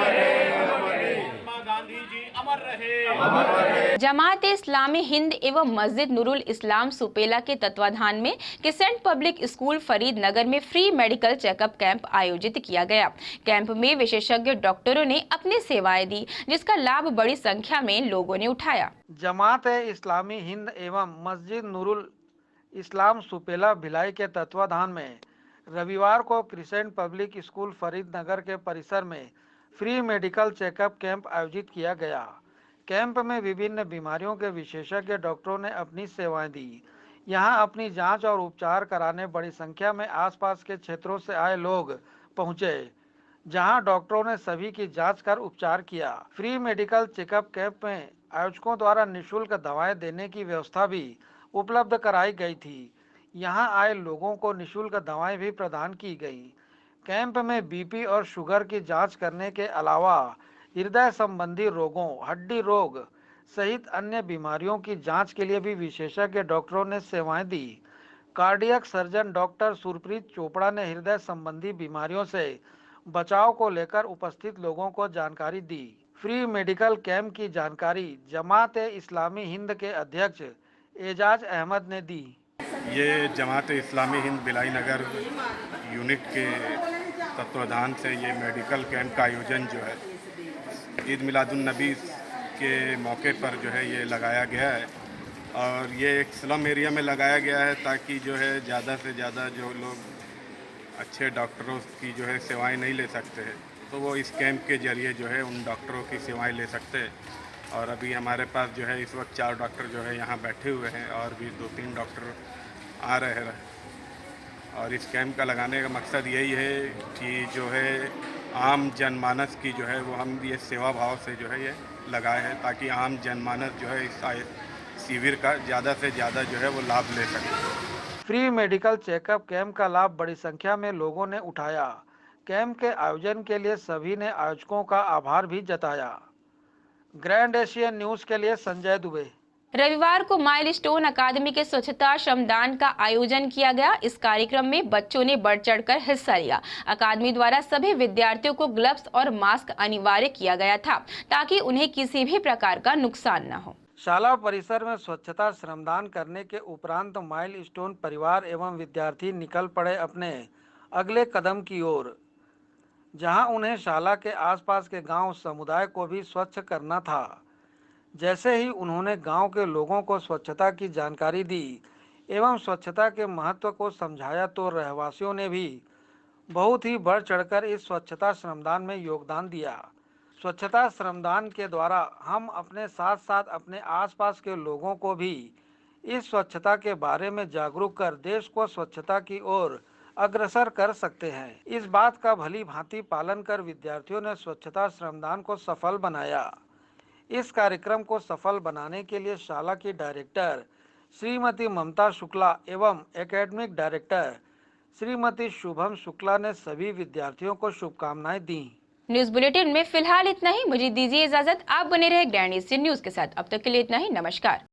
गांधी जी अमर रहे। जमात इस्लामी हिंद एवं मस्जिद नूरुल इस्लाम सुपेला के तत्वाधान में किसेंट पब्लिक स्कूल फरीदनगर में फ्री मेडिकल चेकअप कैंप आयोजित किया गया। कैंप में विशेषज्ञ डॉक्टरों ने अपनी सेवाएं दी, जिसका लाभ बड़ी संख्या में लोगों ने उठाया। जमात इस्लामी हिंद एवं मस्जिद नूरुल इस्लाम सुपेला भिलाई के तत्वाधान में रविवार को क्रिसेंट पब्लिक स्कूल फरीदनगर के परिसर में फ्री मेडिकल चेकअप कैंप आयोजित किया गया। कैंप में विभिन्न बीमारियों के विशेषज्ञ डॉक्टरों ने अपनी सेवाएं दी। यहां अपनी जांच और उपचार कराने बड़ी संख्या में आसपास के क्षेत्रों से आए लोग पहुंचे, जहां डॉक्टरों ने सभी की जांच कर उपचार किया। फ्री मेडिकल चेकअप कैंप में आयोजकों द्वारा निःशुल्क दवाएं देने की व्यवस्था भी उपलब्ध कराई गई थी। यहां आए लोगों को निःशुल्क दवाएं भी प्रदान की गई। कैंप में बीपी और शुगर की जांच करने के अलावा हृदय संबंधी रोगों, हड्डी रोग सहित अन्य बीमारियों की जांच के लिए भी विशेषज्ञ डॉक्टरों ने सेवाएं दी। कार्डियक सर्जन डॉक्टर सुरप्रीत चोपड़ा ने हृदय संबंधी बीमारियों से बचाव को लेकर उपस्थित लोगों को जानकारी दी। फ्री मेडिकल कैंप की जानकारी जमात इस्लामी हिंद के अध्यक्ष एजाज अहमद ने दी। ये जमात इस्लामी हिंद भिलाई नगर यूनिट के तत्वाधान से ये मेडिकल कैंप का आयोजन जो है ईद मिलादुन नबी के मौके पर जो है ये लगाया गया है। और ये एक स्लम एरिया में लगाया गया है ताकि जो है ज़्यादा से ज़्यादा जो लोग अच्छे डॉक्टरों की जो है सेवाएं नहीं ले सकते हैं तो वो इस कैंप के ज़रिए जो है उन डॉक्टरों की सेवाएं ले सकते हैं। और अभी हमारे पास जो है इस वक्त 4 डॉक्टर जो है यहाँ बैठे हुए हैं और भी 2-3 डॉक्टर आ रहे हैं। और इस कैंप का लगाने का मकसद यही है कि जो है आम जनमानस की जो है वो हम ये सेवा भाव से जो है ये लगाए हैं ताकि आम जनमानस जो है इस शिविर का ज़्यादा से ज़्यादा जो है वो लाभ ले सके। फ्री मेडिकल चेकअप कैंप का लाभ बड़ी संख्या में लोगों ने उठाया। कैंप के आयोजन के लिए सभी ने आयोजकों का आभार भी जताया। ग्रैंड एशियन न्यूज के लिए संजय दुबे। रविवार को माइलस्टोन अकादमी के स्वच्छता श्रमदान का आयोजन किया गया। इस कार्यक्रम में बच्चों ने बढ़ चढ़कर हिस्सा लिया। अकादमी द्वारा सभी विद्यार्थियों को ग्लव्स और मास्क अनिवार्य किया गया था ताकि उन्हें किसी भी प्रकार का नुकसान न हो। शाला परिसर में स्वच्छता श्रमदान करने के उपरांत माइलस्टोन परिवार एवं विद्यार्थी निकल पड़े अपने अगले कदम की ओर, जहां उन्हें शाला के आसपास के गांव समुदाय को भी स्वच्छ करना था। जैसे ही उन्होंने गांव के लोगों को स्वच्छता की जानकारी दी एवं स्वच्छता के महत्व को समझाया तो रहवासियों ने भी बहुत ही बढ़ चढ़कर इस स्वच्छता श्रमदान में योगदान दिया। स्वच्छता श्रमदान के द्वारा हम अपने साथ साथ अपने आसपास के लोगों को भी इस स्वच्छता के बारे में जागरूक कर देश को स्वच्छता की ओर अग्रसर कर सकते हैं। इस बात का भली भांति पालन कर विद्यार्थियों ने स्वच्छता श्रमदान को सफल बनाया। इस कार्यक्रम को सफल बनाने के लिए शाला की डायरेक्टर श्रीमती ममता शुक्ला एवं एकेडमिक डायरेक्टर श्रीमती शुभम शुक्ला ने सभी विद्यार्थियों को शुभकामनाएं दी। न्यूज बुलेटिन में फिलहाल इतना ही। मुझे दीजिए इजाजत। आप बने रहे ग्रैंड एशियन न्यूज के साथ। अब तक के लिए इतना ही। नमस्कार।